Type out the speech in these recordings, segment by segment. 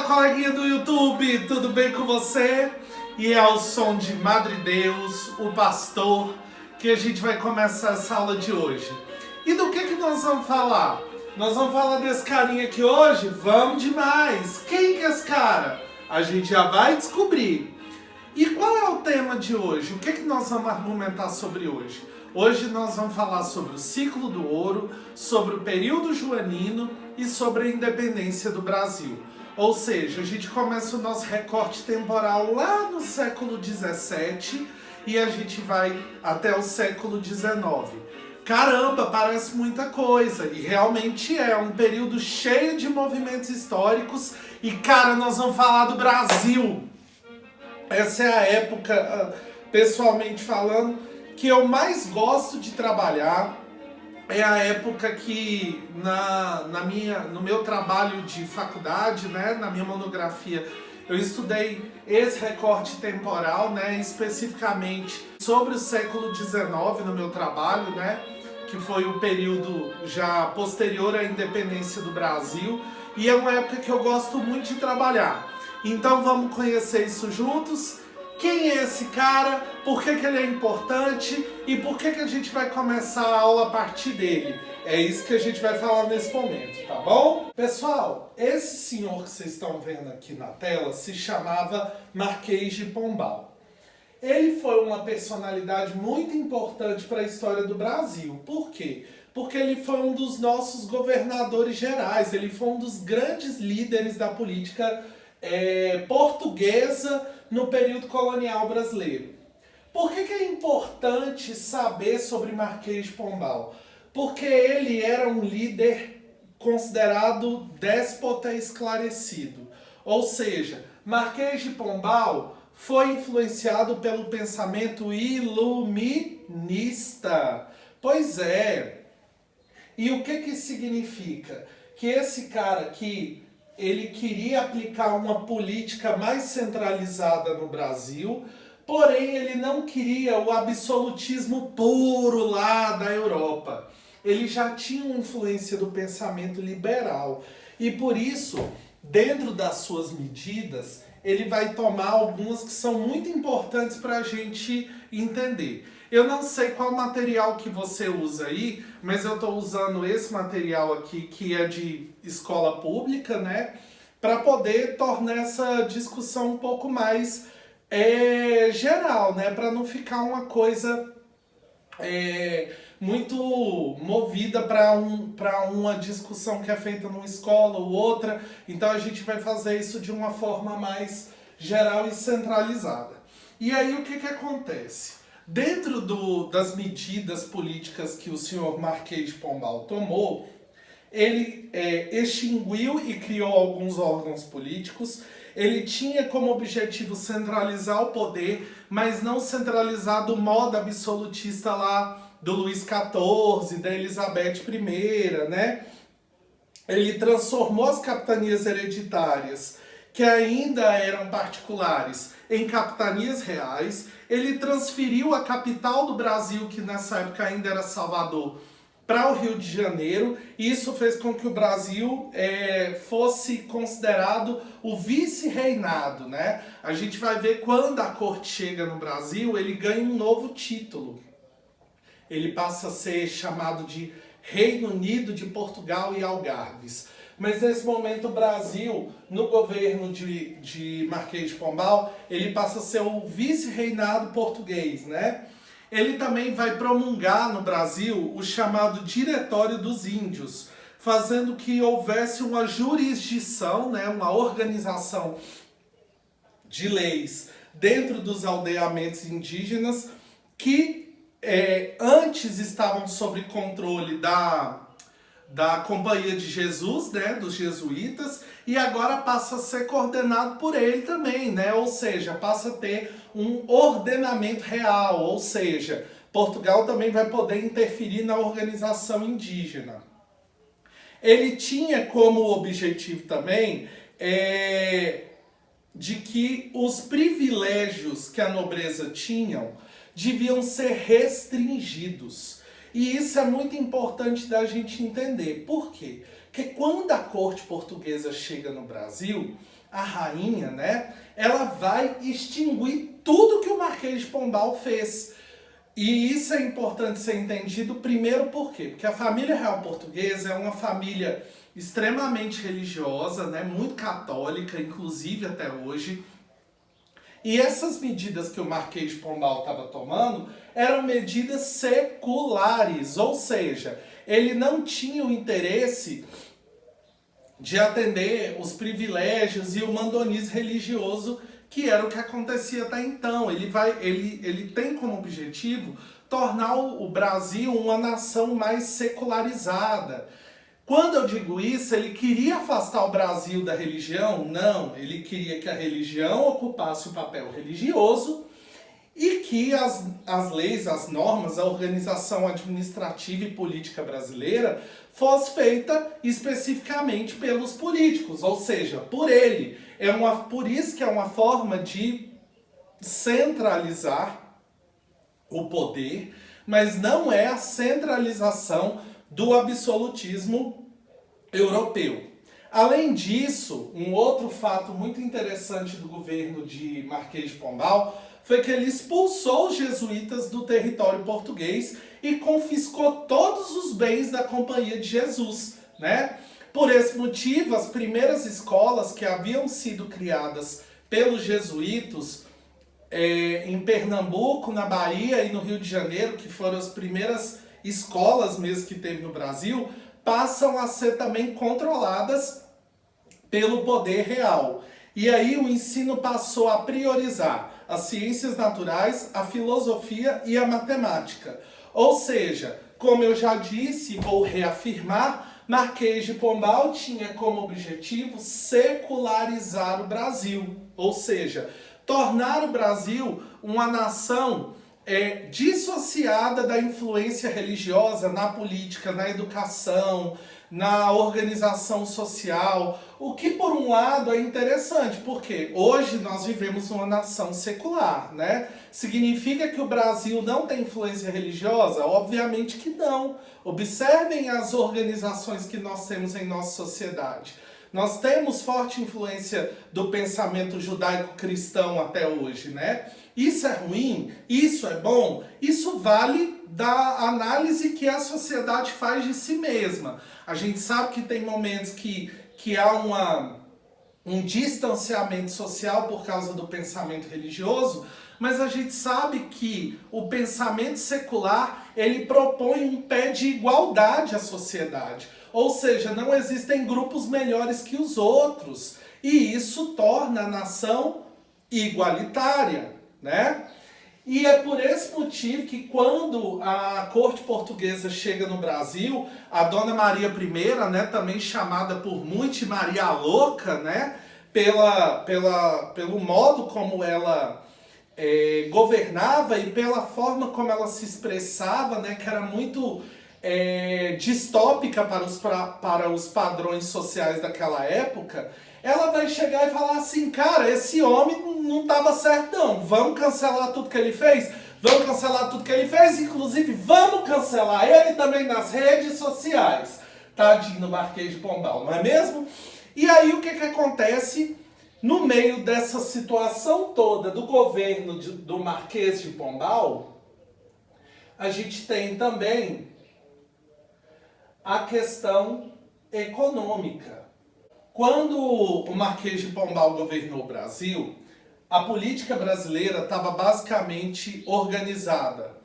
coleguinha do YouTube, tudo bem com você? E é ao som de Madre Deus, o pastor, que a gente vai começar essa aula de hoje. E do que nós vamos falar? Nós vamos falar desse carinha aqui hoje? Vamos demais! Quem que é esse cara? A gente já vai descobrir. E qual é o tema de hoje? O que nós vamos argumentar sobre hoje? Hoje nós vamos falar sobre o ciclo do ouro, sobre o período joanino e sobre a independência do Brasil. Ou seja, a gente começa o nosso recorte temporal lá no século XVII e a gente vai até o século XIX. Caramba, parece muita coisa, e realmente é um período cheio de movimentos históricos. E cara, nós vamos falar do Brasil. Essa é a época, pessoalmente falando, que eu mais gosto de trabalhar. É a época que no meu trabalho de faculdade, né, na minha monografia, eu estudei esse recorte temporal, né, especificamente sobre o século XIX no meu trabalho, né, que foi o período já posterior à independência do Brasil, e é uma época que eu gosto muito de trabalhar. Então vamos conhecer isso juntos. Quem é esse cara? Por que ele é importante? E por que a gente vai começar a aula a partir dele? É isso que a gente vai falar nesse momento, tá bom? Pessoal, esse senhor que vocês estão vendo aqui na tela se chamava Marquês de Pombal. Ele foi uma personalidade muito importante para a história do Brasil. Por quê? Porque ele foi um dos nossos governadores gerais, ele foi um dos grandes líderes da política portuguesa no período colonial brasileiro. Por que é importante saber sobre Marquês de Pombal? Porque ele era um líder considerado déspota esclarecido. Ou seja, Marquês de Pombal foi influenciado pelo pensamento iluminista. Pois é. E o que isso significa? Que esse cara aqui, ele queria aplicar uma política mais centralizada no Brasil, porém ele não queria o absolutismo puro lá da Europa. Ele já tinha uma influência do pensamento liberal e por isso, dentro das suas medidas, ele vai tomar algumas que são muito importantes para a gente entender. Eu não sei qual material que você usa aí, mas eu estou usando esse material aqui que é de escola pública, né? Para poder tornar essa discussão um pouco mais geral, né? Para não ficar uma coisa muito movida para uma discussão que é feita numa escola ou outra. Então a gente vai fazer isso de uma forma mais geral e centralizada. E aí o que acontece? Dentro das medidas políticas que o senhor Marquês de Pombal tomou, ele extinguiu e criou alguns órgãos políticos. Ele tinha como objetivo centralizar o poder, mas não centralizar do modo absolutista lá do Luís XIV, da Elizabeth I, né? Ele transformou as capitanias hereditárias, que ainda eram particulares, em capitanias reais. Ele transferiu a capital do Brasil, que nessa época ainda era Salvador, para o Rio de Janeiro. E isso fez com que o Brasil fosse considerado o vice-reinado, né? A gente vai ver quando a corte chega no Brasil, ele ganha um novo título. Ele passa a ser chamado de Reino Unido de Portugal e Algarves. Mas nesse momento o Brasil, no governo de Marquês de Pombal, ele passa a ser o vice-reinado português, né? Ele também vai promulgar no Brasil o chamado Diretório dos Índios, fazendo que houvesse uma jurisdição, né, uma organização de leis dentro dos aldeamentos indígenas que antes estavam sob controle da Companhia de Jesus, né, dos jesuítas, e agora passa a ser coordenado por ele também, né? Ou seja, passa a ter um ordenamento real, ou seja, Portugal também vai poder interferir na organização indígena. Ele tinha como objetivo também de que os privilégios que a nobreza tinham deviam ser restringidos. E isso é muito importante da gente entender. Por quê? Porque quando a corte portuguesa chega no Brasil, a rainha, né, ela vai extinguir tudo que o Marquês de Pombal fez. E isso é importante ser entendido, primeiro por quê? Porque a família real portuguesa é uma família extremamente religiosa, né, muito católica, inclusive até hoje. E essas medidas que o Marquês de Pombal estava tomando eram medidas seculares, ou seja, ele não tinha o interesse de atender os privilégios e o mandonice religioso, que era o que acontecia até então. Ele tem como objetivo tornar o Brasil uma nação mais secularizada. Quando eu digo isso, ele queria afastar o Brasil da religião? Não, ele queria que a religião ocupasse o papel religioso e que as leis, as normas, a organização administrativa e política brasileira fosse feita especificamente pelos políticos, ou seja, por ele. Por isso que é uma forma de centralizar o poder, mas não é a centralização do absolutismo europeu. Além disso, um outro fato muito interessante do governo de Marquês de Pombal foi que ele expulsou os jesuítas do território português e confiscou todos os bens da Companhia de Jesus, né? Por esse motivo, as primeiras escolas que haviam sido criadas pelos jesuítas em Pernambuco, na Bahia e no Rio de Janeiro, que foram as primeiras escolas mesmo que teve no Brasil, passam a ser também controladas pelo poder real. E aí o ensino passou a priorizar as ciências naturais, a filosofia e a matemática. Ou seja, como eu já disse e vou reafirmar, Marquês de Pombal tinha como objetivo secularizar o Brasil. Ou seja, tornar o Brasil uma nação dissociada da influência religiosa na política, na educação, na organização social, o que por um lado é interessante, porque hoje nós vivemos uma nação secular, né? Significa que o Brasil não tem influência religiosa? Obviamente que não. Observem as organizações que nós temos em nossa sociedade. Nós temos forte influência do pensamento judaico-cristão até hoje, né? Isso é ruim? Isso é bom? Isso vale da análise que a sociedade faz de si mesma. A gente sabe que tem momentos que há um distanciamento social por causa do pensamento religioso, mas a gente sabe que o pensamento secular, ele propõe um pé de igualdade à sociedade. Ou seja, não existem grupos melhores que os outros. E isso torna a nação igualitária, né? E é por esse motivo que quando a corte portuguesa chega no Brasil, a Dona Maria I, né, também chamada por muitos de Maria a Louca, né, pelo modo como ela governava e pela forma como ela se expressava, né, que era muito distópica para os padrões sociais daquela época, ela vai chegar e falar assim, cara, esse homem não estava certo não, vamos cancelar tudo que ele fez, inclusive vamos cancelar ele também nas redes sociais. Tadinho do Marquês de Pombal, não é mesmo? E aí o que acontece no meio dessa situação toda do governo do Marquês de Pombal? A gente tem também a questão econômica. Quando o Marquês de Pombal governou o Brasil, a política brasileira estava basicamente organizada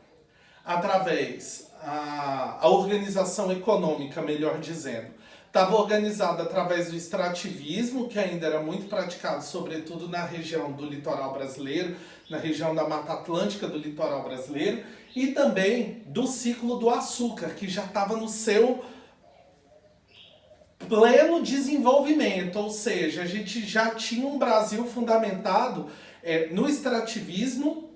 através, a organização econômica, melhor dizendo, estava organizada através do extrativismo, que ainda era muito praticado, sobretudo na região do litoral brasileiro, na região da Mata Atlântica do litoral brasileiro, e também do ciclo do açúcar, que já estava no seu pleno desenvolvimento, ou seja, a gente já tinha um Brasil fundamentado no extrativismo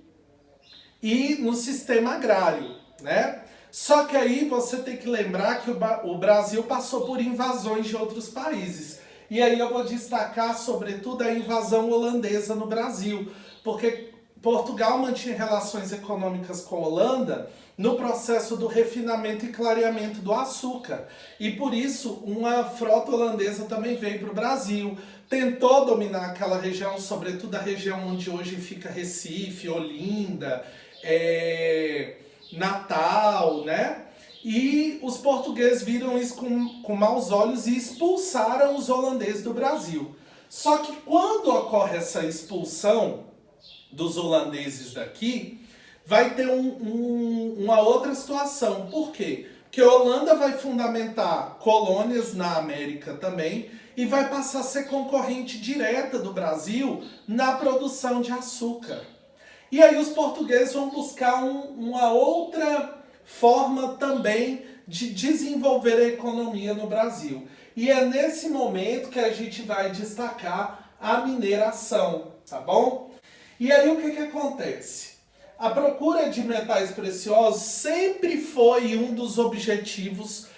e no sistema agrário, né? Só que aí você tem que lembrar que o Brasil passou por invasões de outros países. E aí eu vou destacar, sobretudo, a invasão holandesa no Brasil, porque Portugal mantinha relações econômicas com a Holanda no processo do refinamento e clareamento do açúcar. E por isso uma frota holandesa também veio para o Brasil. Tentou dominar aquela região, sobretudo a região onde hoje fica Recife, Olinda, Natal, né? E os portugueses viram isso com maus olhos e expulsaram os holandeses do Brasil. Só que quando ocorre essa expulsão dos holandeses daqui, vai ter uma outra situação. Por quê? Porque a Holanda vai fundamentar colônias na América também e vai passar a ser concorrente direta do Brasil na produção de açúcar. E aí os portugueses vão buscar uma outra forma também de desenvolver a economia no Brasil. E é nesse momento que a gente vai destacar a mineração, tá bom? E aí o que acontece? A procura de metais preciosos sempre foi um dos objetivos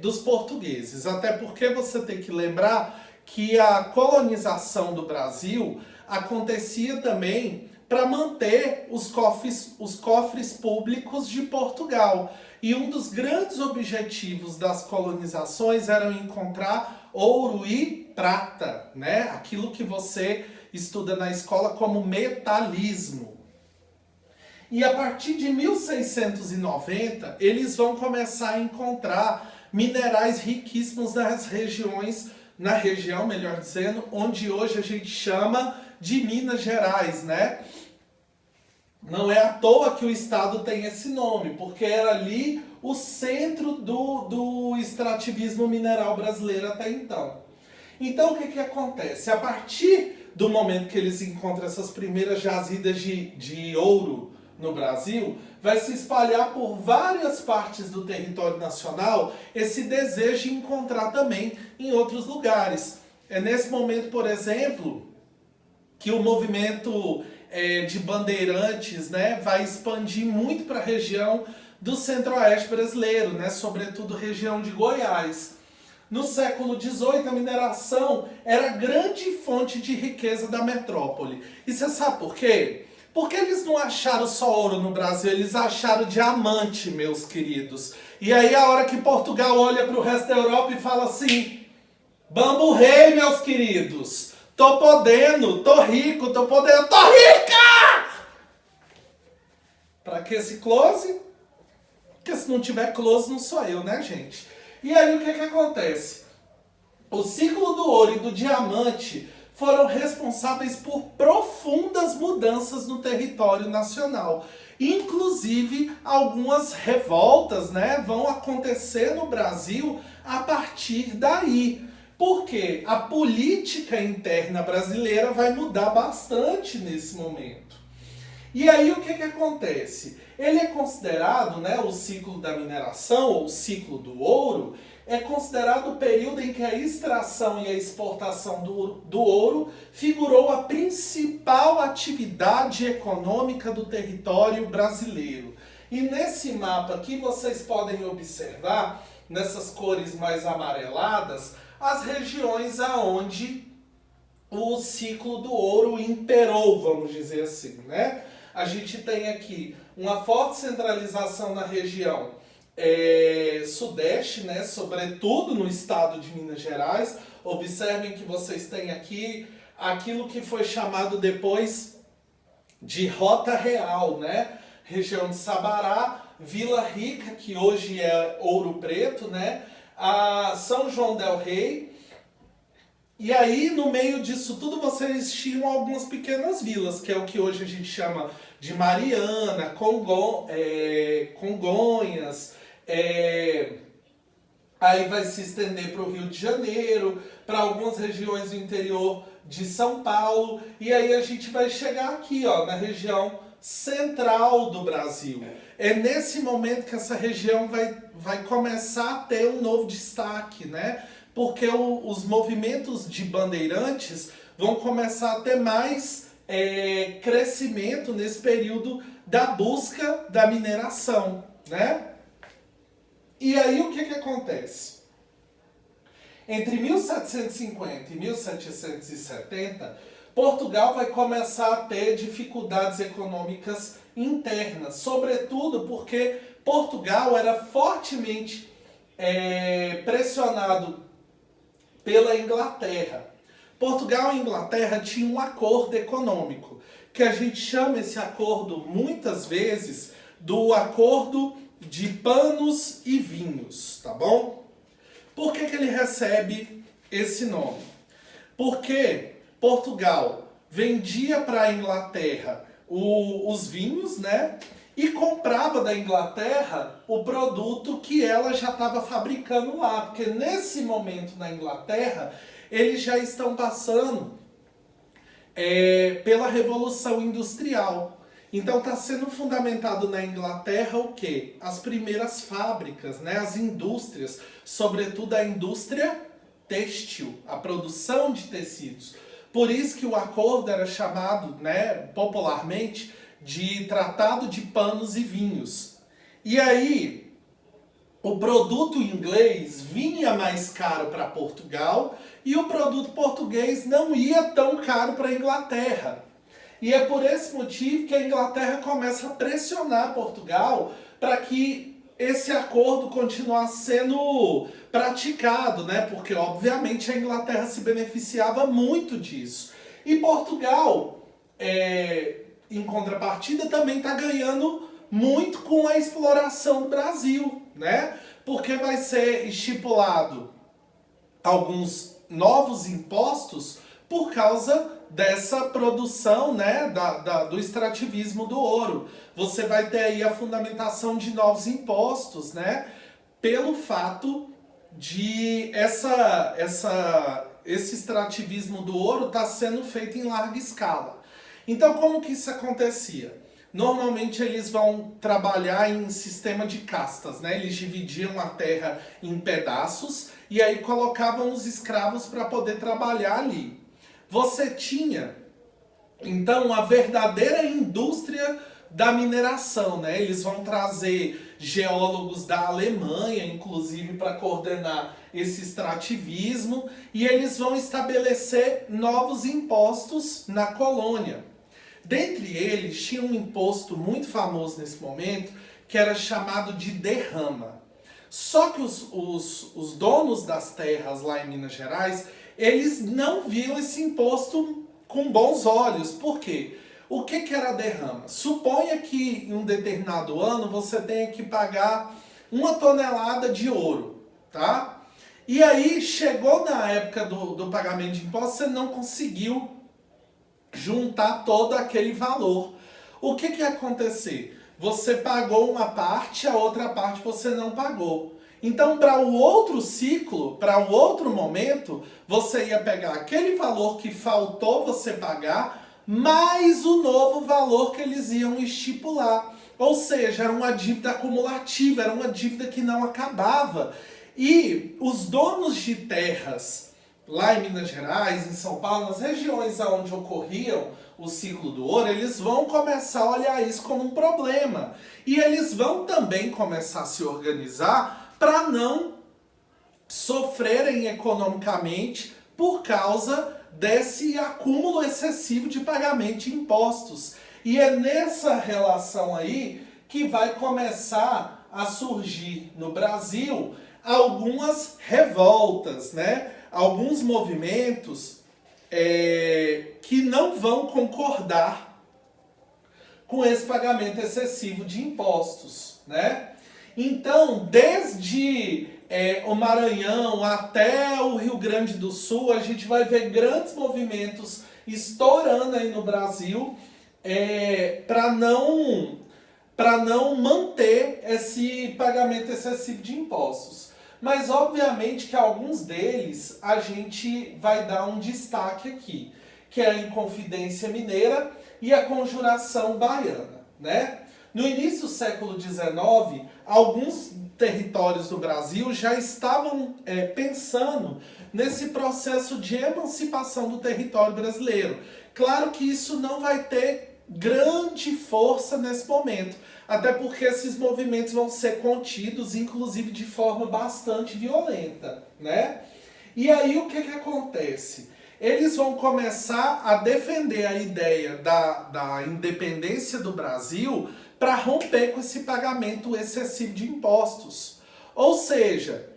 dos portugueses. Até porque você tem que lembrar que a colonização do Brasil acontecia também para manter os cofres públicos de Portugal. E um dos grandes objetivos das colonizações era encontrar ouro e prata, né? Aquilo que você estuda na escola como metalismo. E a partir de 1690, eles vão começar a encontrar minerais riquíssimos na região, melhor dizendo, onde hoje a gente chama de Minas Gerais, né? Não é à toa que o estado tem esse nome, porque era ali o centro do extrativismo mineral brasileiro até então. Então o que acontece? A partir do momento que eles encontram essas primeiras jazidas de ouro no Brasil, vai se espalhar por várias partes do território nacional esse desejo de encontrar também em outros lugares. É nesse momento, por exemplo, que o movimento de bandeirantes, né, vai expandir muito para a região do centro-oeste brasileiro, né, sobretudo região de Goiás. No século XVIII, a mineração era a grande fonte de riqueza da metrópole. E você sabe por quê? Porque eles não acharam só ouro no Brasil, eles acharam diamante, meus queridos. E aí a hora que Portugal olha para o resto da Europa e fala assim: Bambu Rei, meus queridos, tô podendo, tô rico, tô podendo, tô rica! Pra que esse close? Porque se não tiver close não sou eu, né, gente? E aí o que acontece? O ciclo do ouro e do diamante foram responsáveis por profundas mudanças no território nacional. Inclusive, algumas revoltas, né, vão acontecer no Brasil a partir daí. Porque a política interna brasileira vai mudar bastante nesse momento. E aí o que acontece? Ele é considerado, né, o ciclo da mineração, ou o ciclo do ouro, é considerado o período em que a extração e a exportação do ouro figurou a principal atividade econômica do território brasileiro. E nesse mapa aqui vocês podem observar, nessas cores mais amareladas, as regiões aonde o ciclo do ouro imperou, vamos dizer assim, né? A gente tem aqui uma forte centralização na região sudeste, né? Sobretudo no estado de Minas Gerais. Observem que vocês têm aqui aquilo que foi chamado depois de Rota Real, né? Região de Sabará, Vila Rica, que hoje é Ouro Preto, né? A São João del Rei. E aí, no meio disso tudo, vocês tinham algumas pequenas vilas, que é o que hoje a gente chama de Mariana, Congonhas, aí vai se estender para o Rio de Janeiro, para algumas regiões do interior de São Paulo, e aí a gente vai chegar aqui, ó, na região central do Brasil. É nesse momento que essa região vai começar a ter um novo destaque, né? Porque os movimentos de bandeirantes vão começar a ter mais crescimento nesse período da busca da mineração, né? E aí o que acontece? Entre 1750 e 1770, Portugal vai começar a ter dificuldades econômicas internas, sobretudo porque Portugal era fortemente pressionado pela Inglaterra. Portugal e Inglaterra tinham um acordo econômico, que a gente chama esse acordo muitas vezes do acordo de panos e vinhos, tá bom? Por que ele recebe esse nome? Porque Portugal vendia para a Inglaterra os vinhos, né? E comprava da Inglaterra o produto que ela já estava fabricando lá. Porque nesse momento na Inglaterra, eles já estão passando pela Revolução Industrial. Então está sendo fundamentado na Inglaterra o quê? As primeiras fábricas, né? As indústrias, sobretudo a indústria têxtil, a produção de tecidos. Por isso que o acordo era chamado, né, popularmente, de Tratado de Panos e Vinhos. E aí, o produto inglês vinha mais caro para Portugal e o produto português não ia tão caro para a Inglaterra. E é por esse motivo que a Inglaterra começa a pressionar Portugal para que esse acordo continuasse sendo praticado, né? Porque, obviamente, a Inglaterra se beneficiava muito disso. E Portugal, em contrapartida, também está ganhando muito com a exploração do Brasil, né? Porque vai ser estipulado alguns novos impostos por causa dessa produção, né, do extrativismo do ouro. Você vai ter aí a fundamentação de novos impostos, né, pelo fato de esse extrativismo do ouro estar sendo feito em larga escala. Então, como que isso acontecia? Normalmente eles vão trabalhar em sistema de castas, né? Eles dividiam a terra em pedaços e aí colocavam os escravos para poder trabalhar ali. Você tinha, então, a verdadeira indústria da mineração, né? Eles vão trazer geólogos da Alemanha, inclusive, para coordenar esse extrativismo, e eles vão estabelecer novos impostos na colônia. Dentre eles, tinha um imposto muito famoso nesse momento, que era chamado de derrama. Só que os donos das terras lá em Minas Gerais, eles não viam esse imposto com bons olhos. Por quê? O que era a derrama? Suponha que em um determinado ano você tenha que pagar 1 tonelada de ouro, tá? E aí chegou na época do pagamento de imposto, você não conseguiu juntar todo aquele valor. O que ia acontecer? Você pagou uma parte, a outra parte você não pagou. Então, para o outro ciclo, para o outro momento, você ia pegar aquele valor que faltou você pagar, mais o novo valor que eles iam estipular. Ou seja, era uma dívida acumulativa, era uma dívida que não acabava. E os donos de terras lá em Minas Gerais, em São Paulo, nas regiões onde ocorriam o ciclo do ouro, eles vão começar a olhar isso como um problema. E eles vão também começar a se organizar para não sofrerem economicamente por causa desse acúmulo excessivo de pagamento de impostos. E é nessa relação aí que vai começar a surgir no Brasil algumas revoltas, né? Alguns movimentos que não vão concordar com esse pagamento excessivo de impostos, né? Então, desde o Maranhão até o Rio Grande do Sul, a gente vai ver grandes movimentos estourando aí no Brasil para não manter esse pagamento excessivo de impostos. Mas, obviamente, que alguns deles a gente vai dar um destaque aqui, que é a Inconfidência Mineira e a Conjuração Baiana, né? No início do século XIX, alguns territórios do Brasil já estavam pensando nesse processo de emancipação do território brasileiro. Claro que isso não vai ter grande força nesse momento, até porque esses movimentos vão ser contidos, inclusive de forma bastante violenta, né? E aí o que acontece? eles vão começar a defender a ideia da independência do Brasil para romper com esse pagamento excessivo de impostos. Ou seja,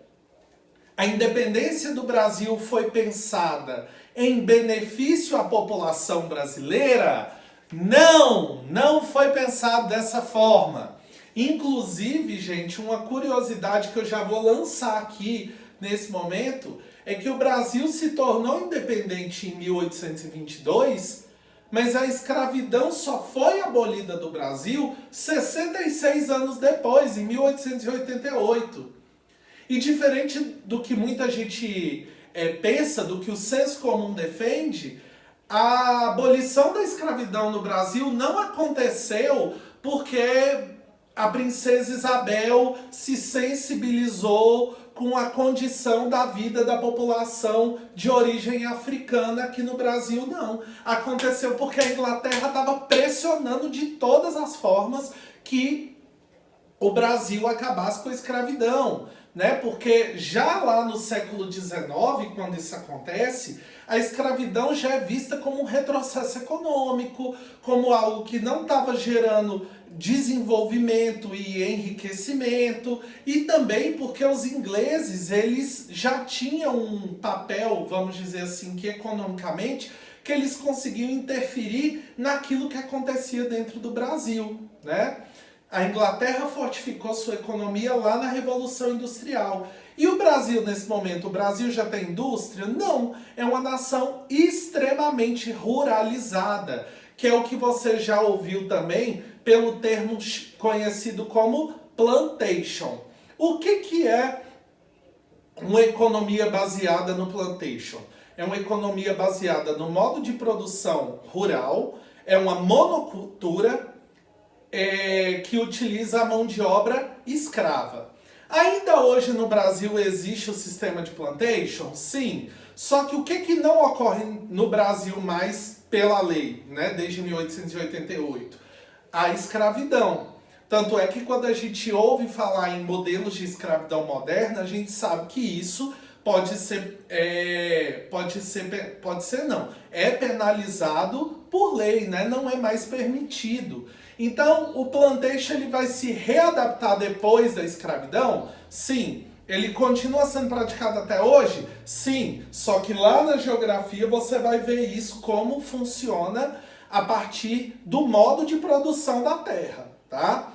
a independência do Brasil foi pensada em benefício à população brasileira? Não, não foi pensado dessa forma. Inclusive, gente, uma curiosidade que eu já vou lançar aqui nesse momento é que o Brasil se tornou independente em 1822, mas a escravidão só foi abolida do Brasil 66 anos depois, em 1888. E diferente do que muita gente pensa, do que o senso comum defende, a abolição da escravidão no Brasil não aconteceu porque a princesa Isabel se sensibilizou com a condição da vida da população de origem africana aqui no Brasil, não. Aconteceu porque a Inglaterra estava pressionando de todas as formas que o Brasil acabasse com a escravidão, né? Porque já lá no século XIX, quando isso acontece, a escravidão já é vista como um retrocesso econômico, como algo que não estava gerando desenvolvimento e enriquecimento, e também porque os ingleses, eles já tinham um papel, vamos dizer assim, que economicamente, que eles conseguiam interferir naquilo que acontecia dentro do Brasil, né? A Inglaterra fortificou sua economia lá na Revolução Industrial. E o Brasil, nesse momento, o Brasil já tem indústria? Não, é uma nação extremamente ruralizada, que é o que você já ouviu também pelo termo conhecido como plantation. O que é uma economia baseada no plantation? É uma economia baseada no modo de produção rural, é uma monocultura que utiliza a mão de obra escrava. Ainda hoje no Brasil existe o sistema de plantation? Sim. Só que o que não ocorre no Brasil mais pela lei, né, desde 1888? A escravidão. Tanto é que quando a gente ouve falar em modelos de escravidão moderna, a gente sabe que isso é penalizado por lei, né? Não é mais permitido. Então, o plantation ele vai se readaptar depois da escravidão? Sim. Ele continua sendo praticado até hoje? Sim. Só que lá na geografia você vai ver isso como funciona a partir do modo de produção da terra, tá?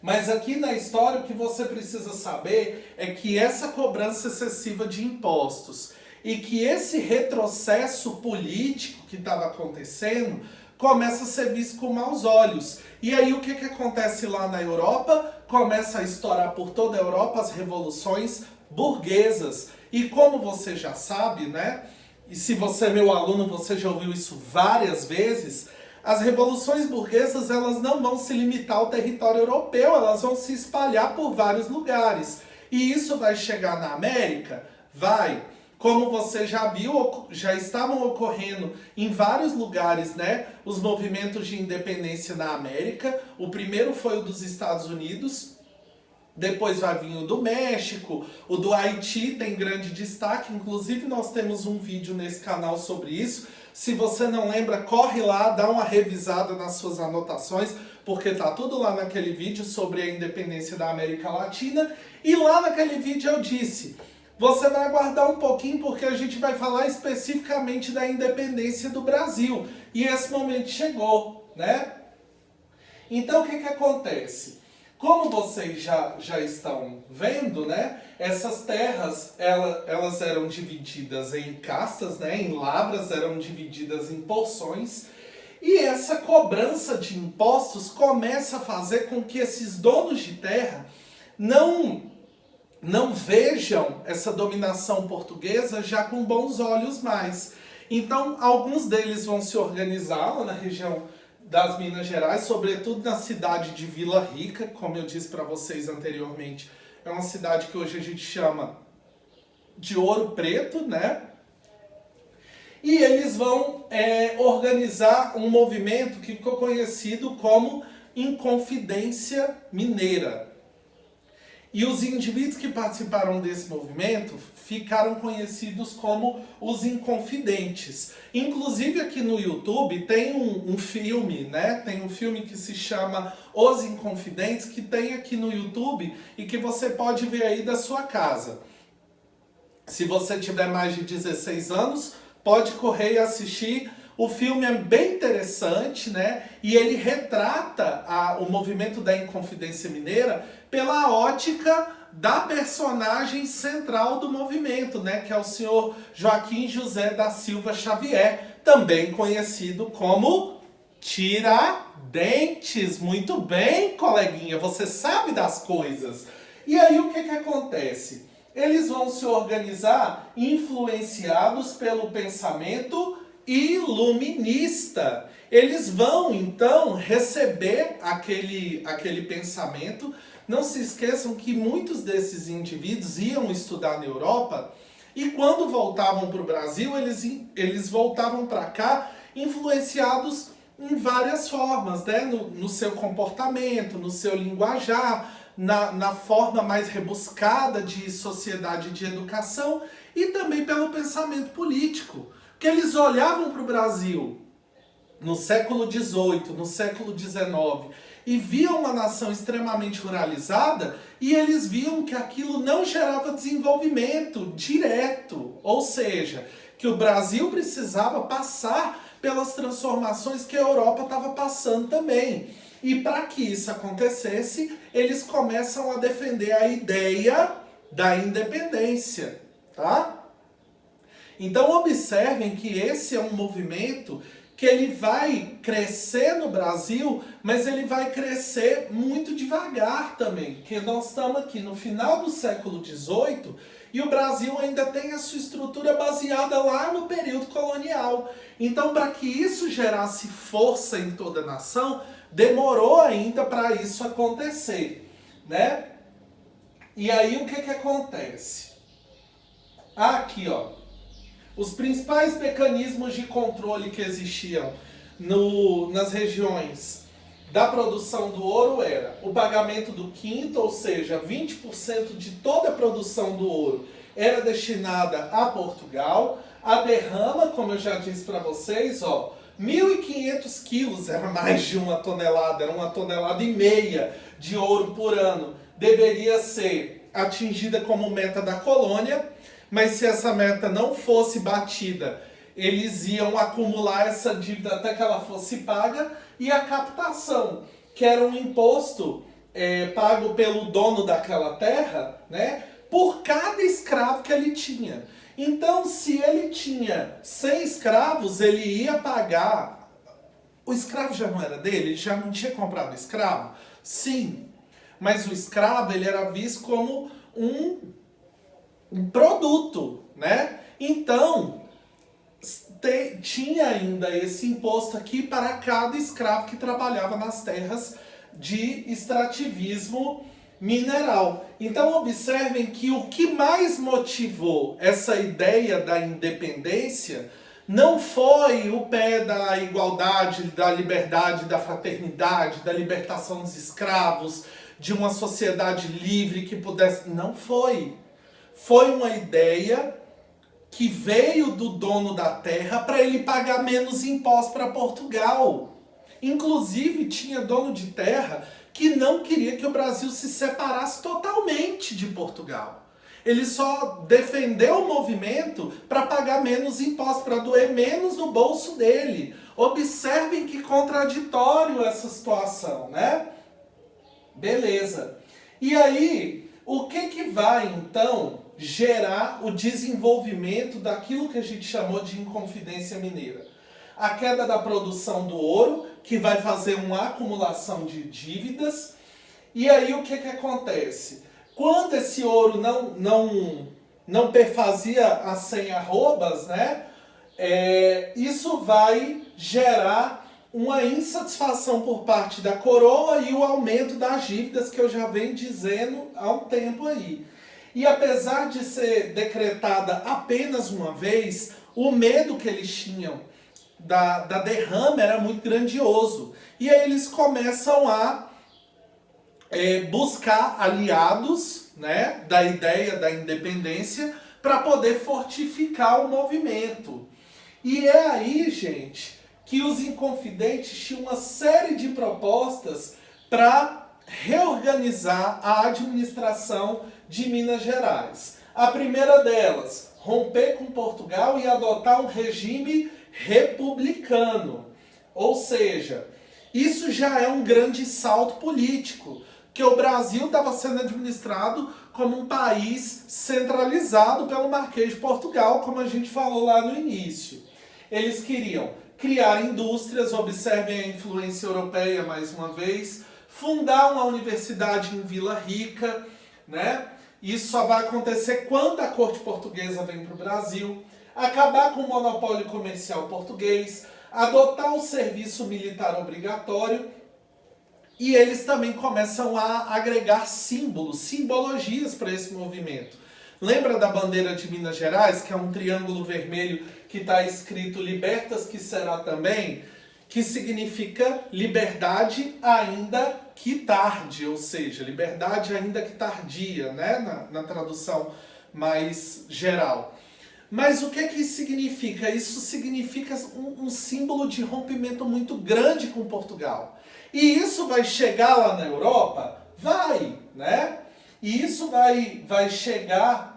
Mas aqui na história o que você precisa saber é que essa cobrança excessiva de impostos e que esse retrocesso político que estava acontecendo começa a ser visto com maus olhos. E aí o que acontece lá na Europa? Começa a estourar por toda a Europa as revoluções burguesas. E como você já sabe, né? E se você é meu aluno, você já ouviu isso várias vezes, as revoluções burguesas elas não vão se limitar ao território europeu, elas vão se espalhar por vários lugares. E isso vai chegar na América? Vai. Como você já viu, já estavam ocorrendo em vários lugares, né, os movimentos de independência na América. O primeiro foi o dos Estados Unidos, depois vai vir o do México, o do Haiti tem grande destaque, inclusive nós temos um vídeo nesse canal sobre isso. Se você não lembra, corre lá, dá uma revisada nas suas anotações, porque tá tudo lá naquele vídeo sobre a independência da América Latina. E lá naquele vídeo eu disse, você vai aguardar um pouquinho porque a gente vai falar especificamente da independência do Brasil. E esse momento chegou, né? Então o que acontece? Como vocês já estão vendo, né? Essas terras, elas eram divididas em castas, né? Em lavras, eram divididas em porções. E essa cobrança de impostos começa a fazer com que esses donos de terra não vejam essa dominação portuguesa já com bons olhos mais. Então, alguns deles vão se organizar lá na região das Minas Gerais, sobretudo na cidade de Vila Rica, como eu disse para vocês anteriormente. É uma cidade que hoje a gente chama de Ouro Preto, né? E eles vão organizar um movimento que ficou conhecido como Inconfidência Mineira. E os indivíduos que participaram desse movimento ficaram conhecidos como os Inconfidentes. Inclusive aqui no YouTube tem um filme, né? Tem um filme que se chama Os Inconfidentes, que tem aqui no YouTube e que você pode ver aí da sua casa. Se você tiver mais de 16 anos, pode correr e assistir. O filme é bem interessante, né? E ele retrata o movimento da Inconfidência Mineira pela ótica da personagem central do movimento, né? Que é o senhor Joaquim José da Silva Xavier, também conhecido como Tiradentes. Muito bem, coleguinha, você sabe das coisas. E aí o que acontece? Eles vão se organizar influenciados pelo pensamento iluminista. Eles vão, então, receber aquele pensamento. Não se esqueçam que muitos desses indivíduos iam estudar na Europa e quando voltavam para o Brasil, eles voltavam para cá influenciados em várias formas, né? No seu comportamento, no seu linguajar, na forma mais rebuscada de sociedade e de educação e também pelo pensamento político. Que eles olhavam para o Brasil no século XVIII, no século XIX, e viam uma nação extremamente ruralizada, e eles viam que aquilo não gerava desenvolvimento direto, ou seja, que o Brasil precisava passar pelas transformações que a Europa estava passando também. E para que isso acontecesse, eles começam a defender a ideia da independência, tá? Então observem que esse é um movimento que ele vai crescer no Brasil, mas ele vai crescer muito devagar também, porque nós estamos aqui no final do século XVIII e o Brasil ainda tem a sua estrutura baseada lá no período colonial. Então, para que isso gerasse força em toda a nação, demorou ainda para isso acontecer, né? E aí o que acontece? Aqui, ó. Os principais mecanismos de controle que existiam nas regiões da produção do ouro era o pagamento do quinto, ou seja, 20% de toda a produção do ouro era destinada a Portugal. A derrama, como eu já disse para vocês, ó, 1.500 quilos, era mais de uma tonelada, era 1,5 toneladas de ouro por ano, deveria ser atingida como meta da colônia. Mas se essa meta não fosse batida, eles iam acumular essa dívida até que ela fosse paga. E a captação, que era um imposto pago pelo dono daquela terra, né, por cada escravo que ele tinha. Então, se ele tinha 100 escravos, ele ia pagar... O escravo já não era dele? Ele já não tinha comprado escravo? Sim. Mas o escravo, ele era visto como um produto, né? Então, tinha ainda esse imposto aqui para cada escravo que trabalhava nas terras de extrativismo mineral. Então, observem que o que mais motivou essa ideia da independência não foi o pé da igualdade, da liberdade, da fraternidade, da libertação dos escravos, de uma sociedade livre que pudesse... Não foi. Foi uma ideia que veio do dono da terra para ele pagar menos impostos para Portugal. Inclusive, tinha dono de terra que não queria que o Brasil se separasse totalmente de Portugal. Ele só defendeu o movimento para pagar menos impostos, para doer menos no bolso dele. Observem que contraditório essa situação, né? Beleza. E aí, o que vai, então, gerar o desenvolvimento daquilo que a gente chamou de Inconfidência Mineira? A queda da produção do ouro, que vai fazer uma acumulação de dívidas. E aí, o que acontece? Quando esse ouro não perfazia as 100 arrobas, né? Isso vai gerar uma insatisfação por parte da coroa e o aumento das dívidas que eu já venho dizendo há um tempo aí. E apesar de ser decretada apenas uma vez, o medo que eles tinham da derrama era muito grandioso. E aí eles começam a buscar aliados né, da ideia da independência para poder fortificar o movimento. E é aí, gente, que os Inconfidentes tinham uma série de propostas para reorganizar a administração de Minas Gerais. A primeira delas, romper com Portugal e adotar um regime republicano. Ou seja, isso já é um grande salto político, que o Brasil estava sendo administrado como um país centralizado pelo Marquês de Portugal, como a gente falou lá no início. Eles queriam criar indústrias, observem a influência europeia mais uma vez, fundar uma universidade em Vila Rica, né? Isso só vai acontecer quando a corte portuguesa vem para o Brasil, acabar com o monopólio comercial português, adotar o serviço militar obrigatório, e eles também começam a agregar símbolos, simbologias para esse movimento. Lembra da bandeira de Minas Gerais, que é um triângulo vermelho que está escrito Libertas que será também, que significa liberdade ainda que tarde, ou seja, liberdade ainda que tardia, né? Na tradução mais geral. Mas o que isso significa? Isso significa um símbolo de rompimento muito grande com Portugal. E isso vai chegar lá na Europa? Vai, né? E isso vai chegar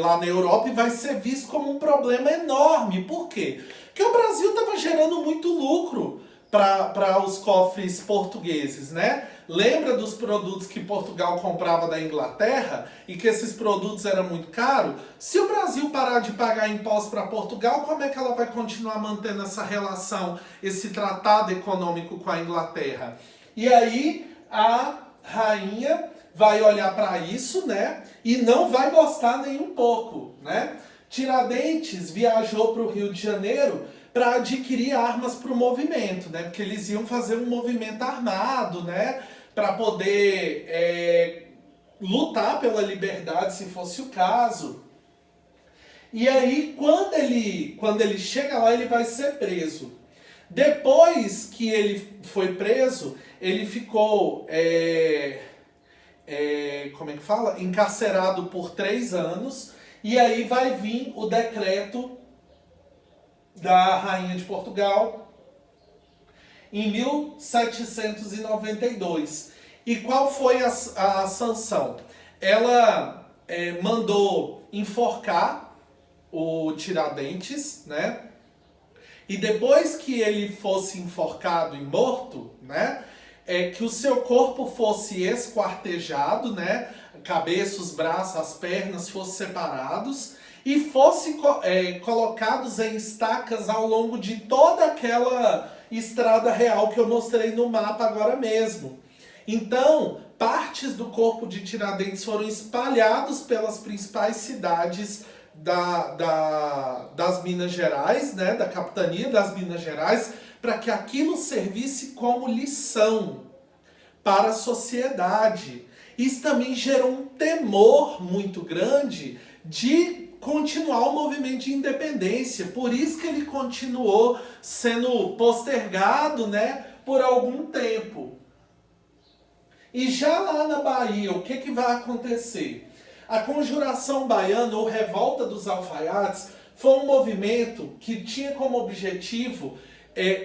lá na Europa e vai ser visto como um problema enorme. Por quê? Porque o Brasil estava gerando muito lucro para os cofres portugueses, né? Lembra dos produtos que Portugal comprava da Inglaterra e que esses produtos eram muito caros? Se o Brasil parar de pagar impostos para Portugal, como é que ela vai continuar mantendo essa relação, esse tratado econômico com a Inglaterra? E aí a rainha vai olhar para isso, né? E não vai gostar nem um pouco, né? Tiradentes viajou para o Rio de Janeiro para adquirir armas para o movimento, né? Porque eles iam fazer um movimento armado, né? Para poder lutar pela liberdade, se fosse o caso. E aí, quando ele chega lá, ele vai ser preso. Depois que ele foi preso, ele ficou, como é que fala? Encarcerado por 3 anos. E aí vai vir o decreto da Rainha de Portugal em 1792. E qual foi a sanção? Ela mandou enforcar o Tiradentes, né? E depois que ele fosse enforcado e morto, né? Que o seu corpo fosse esquartejado, né? A cabeça, os braços, as pernas fossem separados e fossem colocados em estacas ao longo de toda aquela estrada real que eu mostrei no mapa agora mesmo. Então, partes do corpo de Tiradentes foram espalhados pelas principais cidades das Minas Gerais, né, da capitania das Minas Gerais, para que aquilo servisse como lição para a sociedade. Isso também gerou um temor muito grande de continuar o movimento de independência. Por isso que ele continuou sendo postergado, né, por algum tempo. E já lá na Bahia, o que vai acontecer? A Conjuração Baiana, ou Revolta dos Alfaiates, foi um movimento que tinha como objetivo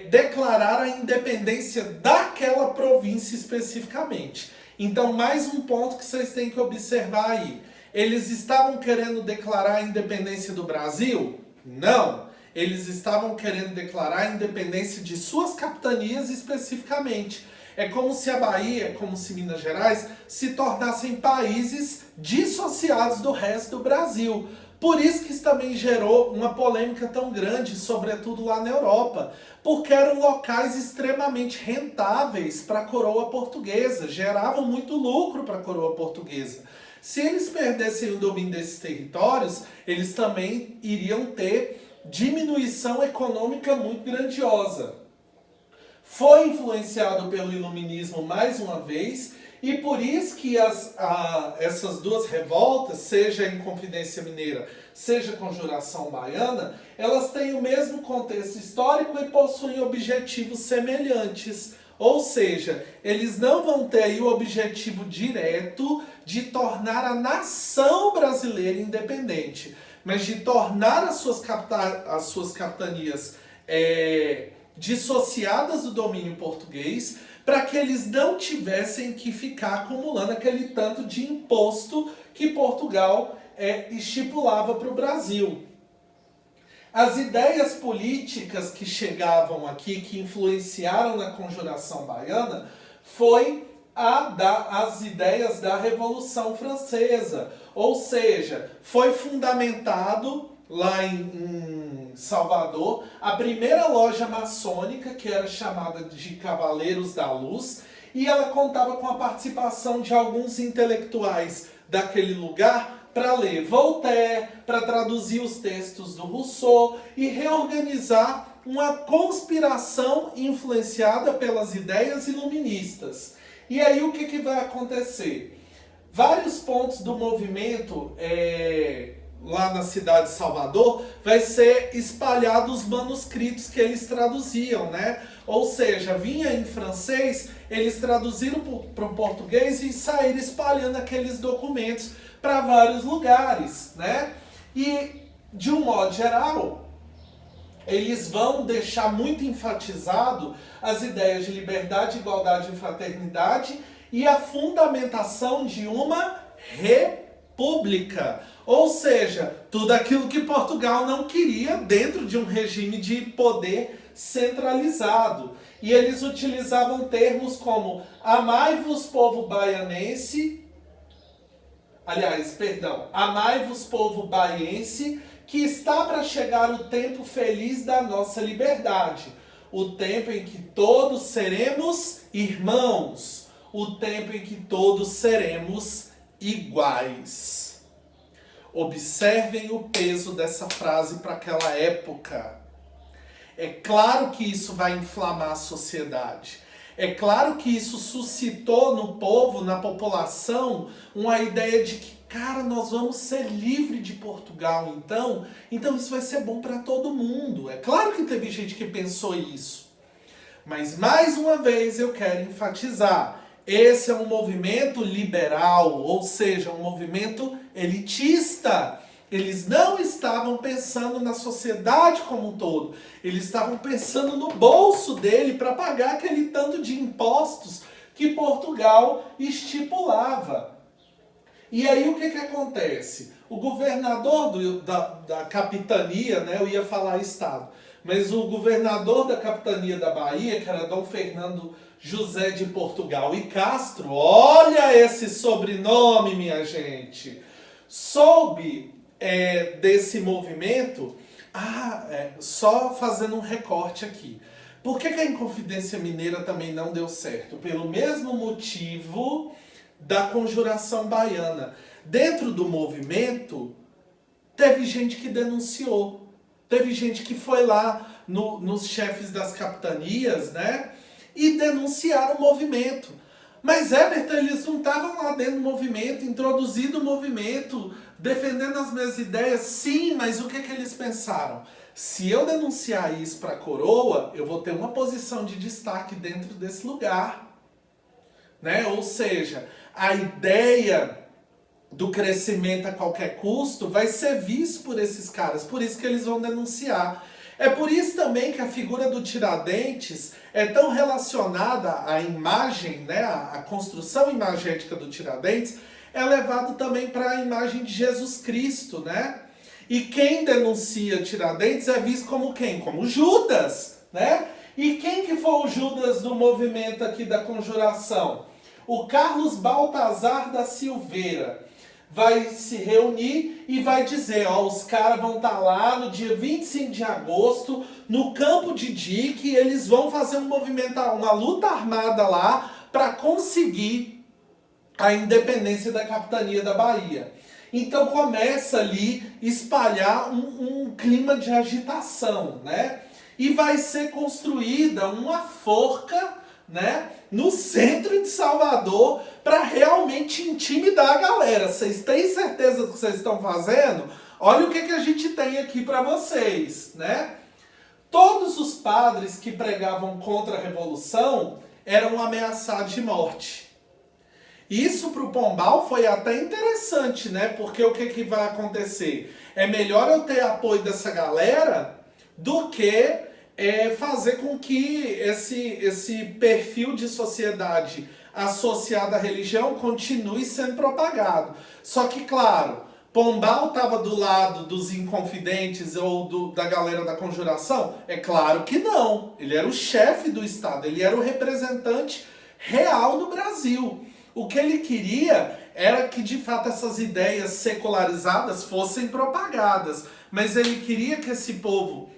declarar a independência daquela província especificamente. Então, mais um ponto que vocês têm que observar aí. Eles estavam querendo declarar a independência do Brasil? Não. Eles estavam querendo declarar a independência de suas capitanias especificamente. É como se a Bahia, como se Minas Gerais, se tornassem países dissociados do resto do Brasil. Por isso que isso também gerou uma polêmica tão grande, sobretudo lá na Europa, porque eram locais extremamente rentáveis para a coroa portuguesa, geravam muito lucro para a coroa portuguesa. Se eles perdessem o domínio desses territórios, eles também iriam ter diminuição econômica muito grandiosa. Foi influenciado pelo iluminismo mais uma vez, e por isso que essas duas revoltas, seja a Inconfidência Mineira, seja a Conjuração Baiana, elas têm o mesmo contexto histórico e possuem objetivos semelhantes. Ou seja, eles não vão ter aí o objetivo direto de tornar a nação brasileira independente, mas de tornar as suas capitanias dissociadas do domínio português, para que eles não tivessem que ficar acumulando aquele tanto de imposto que Portugal estipulava para o Brasil. As ideias políticas que chegavam aqui, que influenciaram na Conjuração Baiana, foi as ideias da Revolução Francesa. Ou seja, foi fundamentado lá em Salvador a primeira loja maçônica, que era chamada de Cavaleiros da Luz, e ela contava com a participação de alguns intelectuais daquele lugar para ler Voltaire, para traduzir os textos do Rousseau e reorganizar uma conspiração influenciada pelas ideias iluministas. E aí o que vai acontecer? Vários pontos do movimento lá na cidade de Salvador vai ser espalhados os manuscritos que eles traduziam, né? Ou seja, vinha em francês, eles traduziram para o português e saíram espalhando aqueles documentos para vários lugares, né? E, de um modo geral, eles vão deixar muito enfatizado as ideias de liberdade, igualdade e fraternidade e a fundamentação de uma república. Ou seja, tudo aquilo que Portugal não queria dentro de um regime de poder centralizado. E eles utilizavam termos como amai-vos, povo baianense, amai-vos, povo baiense, que está para chegar o tempo feliz da nossa liberdade. O tempo em que todos seremos irmãos. O tempo em que todos seremos iguais. Observem o peso dessa frase para aquela época. É claro que isso vai inflamar a sociedade. É claro que isso suscitou no povo, na população, uma ideia de que, cara, nós vamos ser livres de Portugal, então isso vai ser bom para todo mundo. É claro que teve gente que pensou isso. Mas, mais uma vez, eu quero enfatizar, esse é um movimento liberal, ou seja, um movimento elitista. Eles não estavam pensando na sociedade como um todo. Eles estavam pensando no bolso dele para pagar aquele tanto de impostos que Portugal estipulava. E aí o que acontece? O governador da capitania, né, eu ia falar estado, mas o governador da capitania da Bahia, que era Dom Fernando José de Portugal e Castro, olha esse sobrenome, minha gente, soube desse movimento, só fazendo um recorte aqui. Por que a Inconfidência Mineira também não deu certo? Pelo mesmo motivo da Conjuração Baiana. Dentro do movimento, teve gente que denunciou. Teve gente que foi lá nos chefes das capitanias, né? E denunciaram o movimento. Mas, Everton, eles não estavam lá dentro do movimento, introduzindo o movimento, defendendo as minhas ideias. Sim, mas o que eles pensaram? Se eu denunciar isso para a coroa, eu vou ter uma posição de destaque dentro desse lugar. Né? Ou seja, a ideia do crescimento a qualquer custo vai ser vista por esses caras, por isso que eles vão denunciar. É por isso também que a figura do Tiradentes é tão relacionada à imagem, né, a construção imagética do Tiradentes, é levado também para a imagem de Jesus Cristo, né? E quem denuncia Tiradentes é visto como quem? Como Judas, né? E quem que foi o Judas do movimento aqui da Conjuração? O Carlos Baltazar da Silveira vai se reunir e vai dizer, os caras vão estar lá no dia 25 de agosto, no campo de Dique, e eles vão fazer uma luta armada lá para conseguir a independência da capitania da Bahia. Então começa ali espalhar um clima de agitação, né? E vai ser construída uma forca, né, no centro de Salvador para realmente intimidar a galera. Vocês têm certeza do que vocês estão fazendo? Olha o que a gente tem aqui para vocês, né? Todos os padres que pregavam contra a Revolução, eram ameaçados de morte. Isso para o Pombal foi até interessante, né? Porque o que vai acontecer? É melhor eu ter apoio dessa galera do que fazer com que esse perfil de sociedade associado à religião continue sendo propagado. Só que, claro, Pombal estava do lado dos inconfidentes ou da galera da conjuração? É claro que não. Ele era o chefe do Estado, ele era o representante real do Brasil. O que ele queria era que, de fato, essas ideias secularizadas fossem propagadas. Mas ele queria que esse povo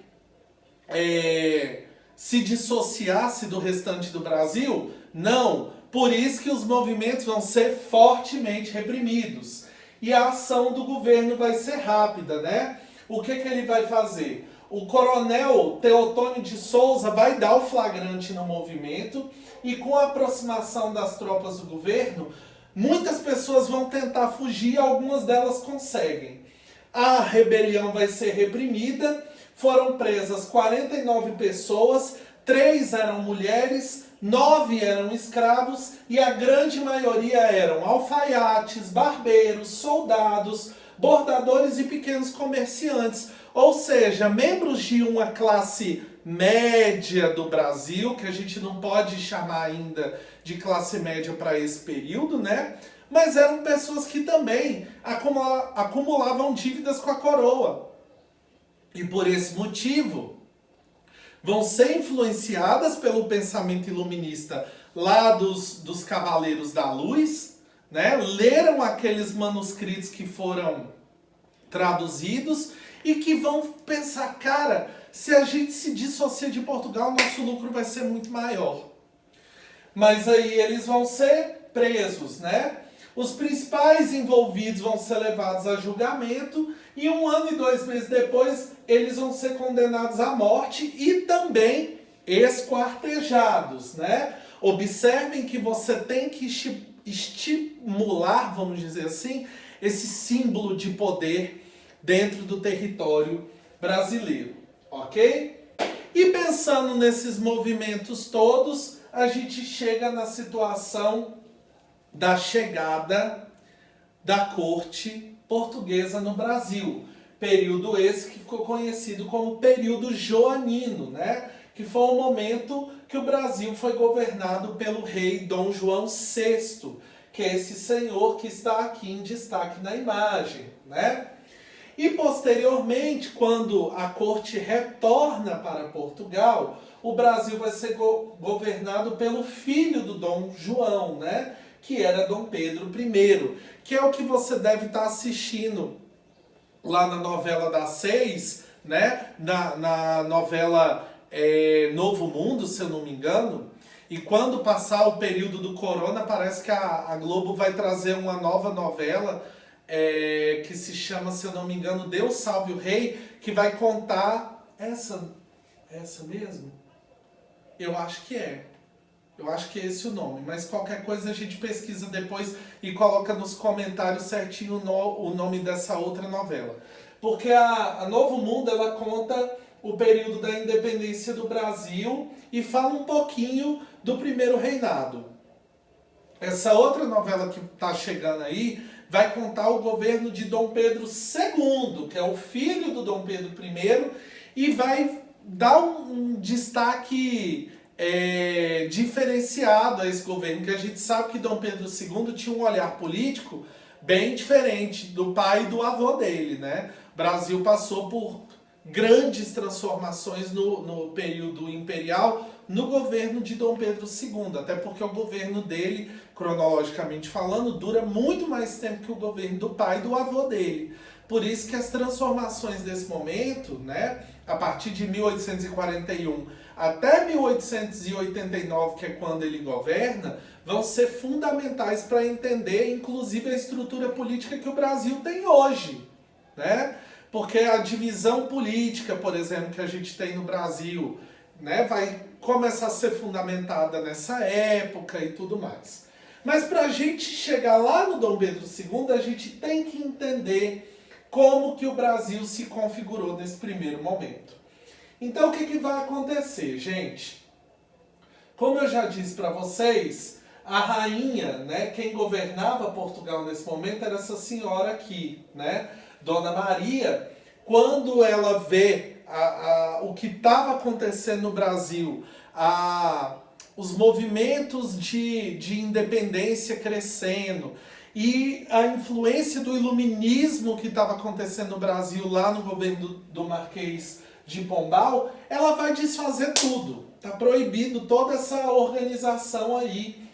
se dissociasse do restante do Brasil? Não. Por isso que os movimentos vão ser fortemente reprimidos. E a ação do governo vai ser rápida, né? O que ele vai fazer? O coronel Teotônio de Souza vai dar o flagrante no movimento e com a aproximação das tropas do governo, muitas pessoas vão tentar fugir e algumas delas conseguem. A rebelião vai ser reprimida, foram presas 49 pessoas, 3 eram mulheres, 9 eram escravos e a grande maioria eram alfaiates, barbeiros, soldados, bordadores e pequenos comerciantes. Ou seja, membros de uma classe média do Brasil, que a gente não pode chamar ainda de classe média para esse período, né? Mas eram pessoas que também acumulavam dívidas com a coroa. E por esse motivo, vão ser influenciadas pelo pensamento iluminista lá dos Cavaleiros da Luz, né? Leram aqueles manuscritos que foram traduzidos e que vão pensar, cara, se a gente se dissocia de Portugal, nosso lucro vai ser muito maior. Mas aí eles vão ser presos, né? Os principais envolvidos vão ser levados a julgamento e 1 ano e 2 meses depois eles vão ser condenados à morte e também esquartejados, né? Observem que você tem que estimular, vamos dizer assim, esse símbolo de poder dentro do território brasileiro, ok? E pensando nesses movimentos todos, a gente chega na situação da chegada da corte portuguesa no Brasil. Período esse que ficou conhecido como período joanino, né? Que foi o momento que o Brasil foi governado pelo rei Dom João VI, que é esse senhor que está aqui em destaque na imagem, né? E posteriormente, quando a corte retorna para Portugal, o Brasil vai ser governado pelo filho do Dom João, né? Que era Dom Pedro I, que é o que você deve estar assistindo lá na novela das 6, né? Na novela Novo Mundo, se eu não me engano. E quando passar o período do corona, parece que a Globo vai trazer uma nova novela que se chama, se eu não me engano, Deus Salve o Rei, que vai contar essa mesmo? Eu acho que é. Eu acho que é esse o nome, mas qualquer coisa a gente pesquisa depois e coloca nos comentários certinho o nome dessa outra novela. Porque a Novo Mundo, ela conta o período da independência do Brasil e fala um pouquinho do primeiro reinado. Essa outra novela que está chegando aí vai contar o governo de Dom Pedro II, que é o filho do Dom Pedro I, e vai dar um destaque diferenciado a esse governo, que a gente sabe que Dom Pedro II tinha um olhar político bem diferente do pai e do avô dele, né? O Brasil passou por grandes transformações no período imperial no governo de Dom Pedro II, até porque o governo dele, cronologicamente falando, dura muito mais tempo que o governo do pai e do avô dele. Por isso que as transformações desse momento, né, a partir de 1841 até 1889, que é quando ele governa, vão ser fundamentais para entender, inclusive, a estrutura política que o Brasil tem hoje, né? Porque a divisão política, por exemplo, que a gente tem no Brasil, né, vai começar a ser fundamentada nessa época e tudo mais. Mas para a gente chegar lá no Dom Pedro II, a gente tem que entender como que o Brasil se configurou nesse primeiro momento. Então, o que vai acontecer, gente? Como eu já disse para vocês, a rainha, né, quem governava Portugal nesse momento era essa senhora aqui, né, Dona Maria. Quando ela vê o que estava acontecendo no Brasil, os movimentos de independência crescendo e a influência do iluminismo que estava acontecendo no Brasil lá no governo do Marquês de Pombal, ela vai desfazer tudo. Está proibido toda essa organização aí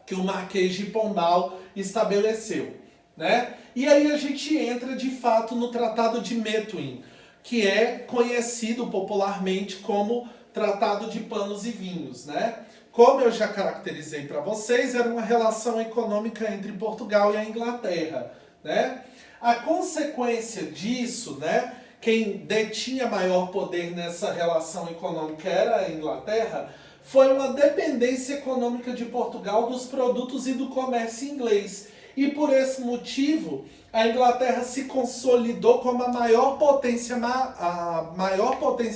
que o Marquês de Pombal estabeleceu, né? E aí a gente entra de fato no Tratado de Methuen, que é conhecido popularmente como Tratado de Panos e Vinhos, né? Como eu já caracterizei para vocês, era uma relação econômica entre Portugal e a Inglaterra, né? A consequência disso, né? Quem detinha maior poder nessa relação econômica era a Inglaterra, foi uma dependência econômica de Portugal dos produtos e do comércio inglês. E por esse motivo, a Inglaterra se consolidou como a maior potência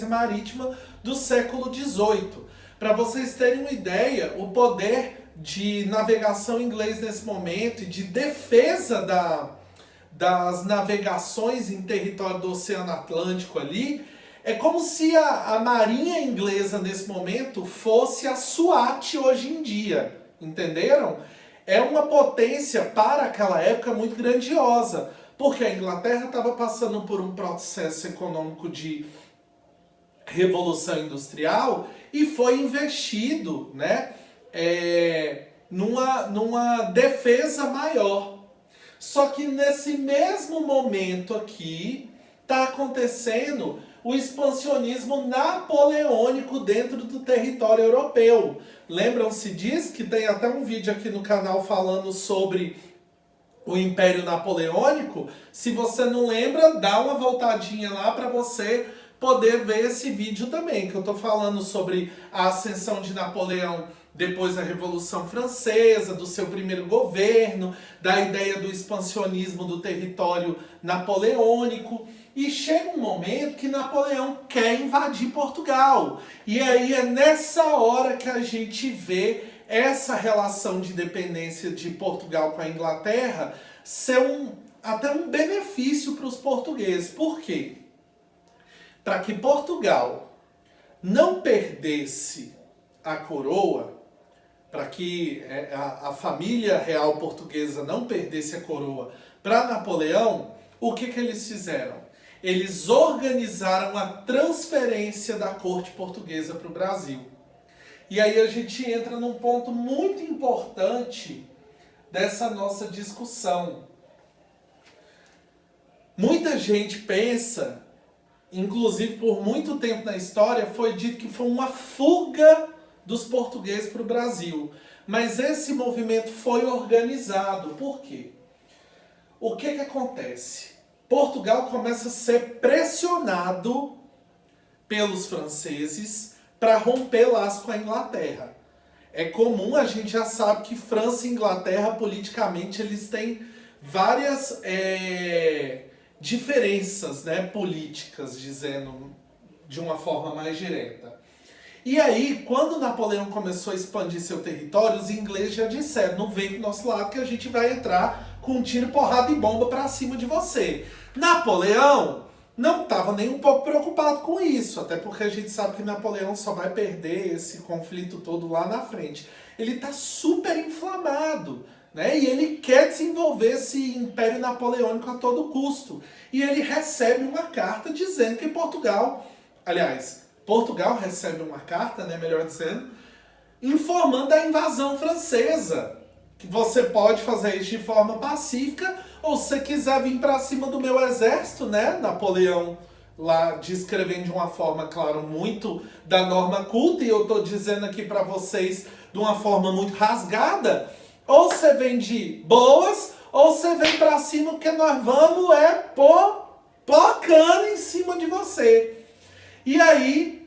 marítima do século XVIII. Para vocês terem uma ideia, o poder de navegação inglês nesse momento e de defesa das navegações em território do Oceano Atlântico ali, é como se a marinha inglesa nesse momento fosse a SWAT hoje em dia, entenderam? É uma potência para aquela época muito grandiosa, porque a Inglaterra estava passando por um processo econômico de revolução industrial e foi investido, né, numa defesa maior. Só que nesse mesmo momento aqui está acontecendo o expansionismo napoleônico dentro do território europeu. Lembram-se disso? Que tem até um vídeo aqui no canal falando sobre o Império Napoleônico. Se você não lembra, dá uma voltadinha lá para você poder ver esse vídeo também, que eu estou falando sobre a ascensão de Napoleão depois da Revolução Francesa, do seu primeiro governo, da ideia do expansionismo do território napoleônico. E chega um momento que Napoleão quer invadir Portugal. E aí é nessa hora que a gente vê essa relação de dependência de Portugal com a Inglaterra ser até um benefício para os portugueses. Por quê? Para que Portugal não perdesse a coroa, para que a família real portuguesa não perdesse a coroa para Napoleão, o que eles fizeram? Eles organizaram a transferência da corte portuguesa para o Brasil. E aí a gente entra num ponto muito importante dessa nossa discussão. Muita gente pensa, inclusive por muito tempo na história, foi dito que foi uma fuga dos portugueses para o Brasil. Mas esse movimento foi organizado. Por quê? O que acontece? Portugal começa a ser pressionado pelos franceses para romper laço com a Inglaterra. É comum, a gente já sabe que França e Inglaterra, politicamente, eles têm várias diferenças, né, políticas, dizendo de uma forma mais direta. E aí, quando Napoleão começou a expandir seu território, os ingleses já disseram, não vem pro nosso lado que a gente vai entrar com tiro, porrada e bomba pra cima de você. Napoleão não estava nem um pouco preocupado com isso, até porque a gente sabe que Napoleão só vai perder esse conflito todo lá na frente. Ele está super inflamado, né? E ele quer desenvolver esse Império Napoleônico a todo custo. E ele recebe uma carta dizendo que Portugal recebe uma carta, né, melhor dizendo, informando da invasão francesa. Que você pode fazer isso de forma pacífica, ou se você quiser vir para cima do meu exército, né? Napoleão lá descrevendo de uma forma, claro, muito da norma culta, e eu estou dizendo aqui para vocês de uma forma muito rasgada, ou você vem de boas, ou você vem para cima, porque nós vamos pôr cana em cima de você. E aí,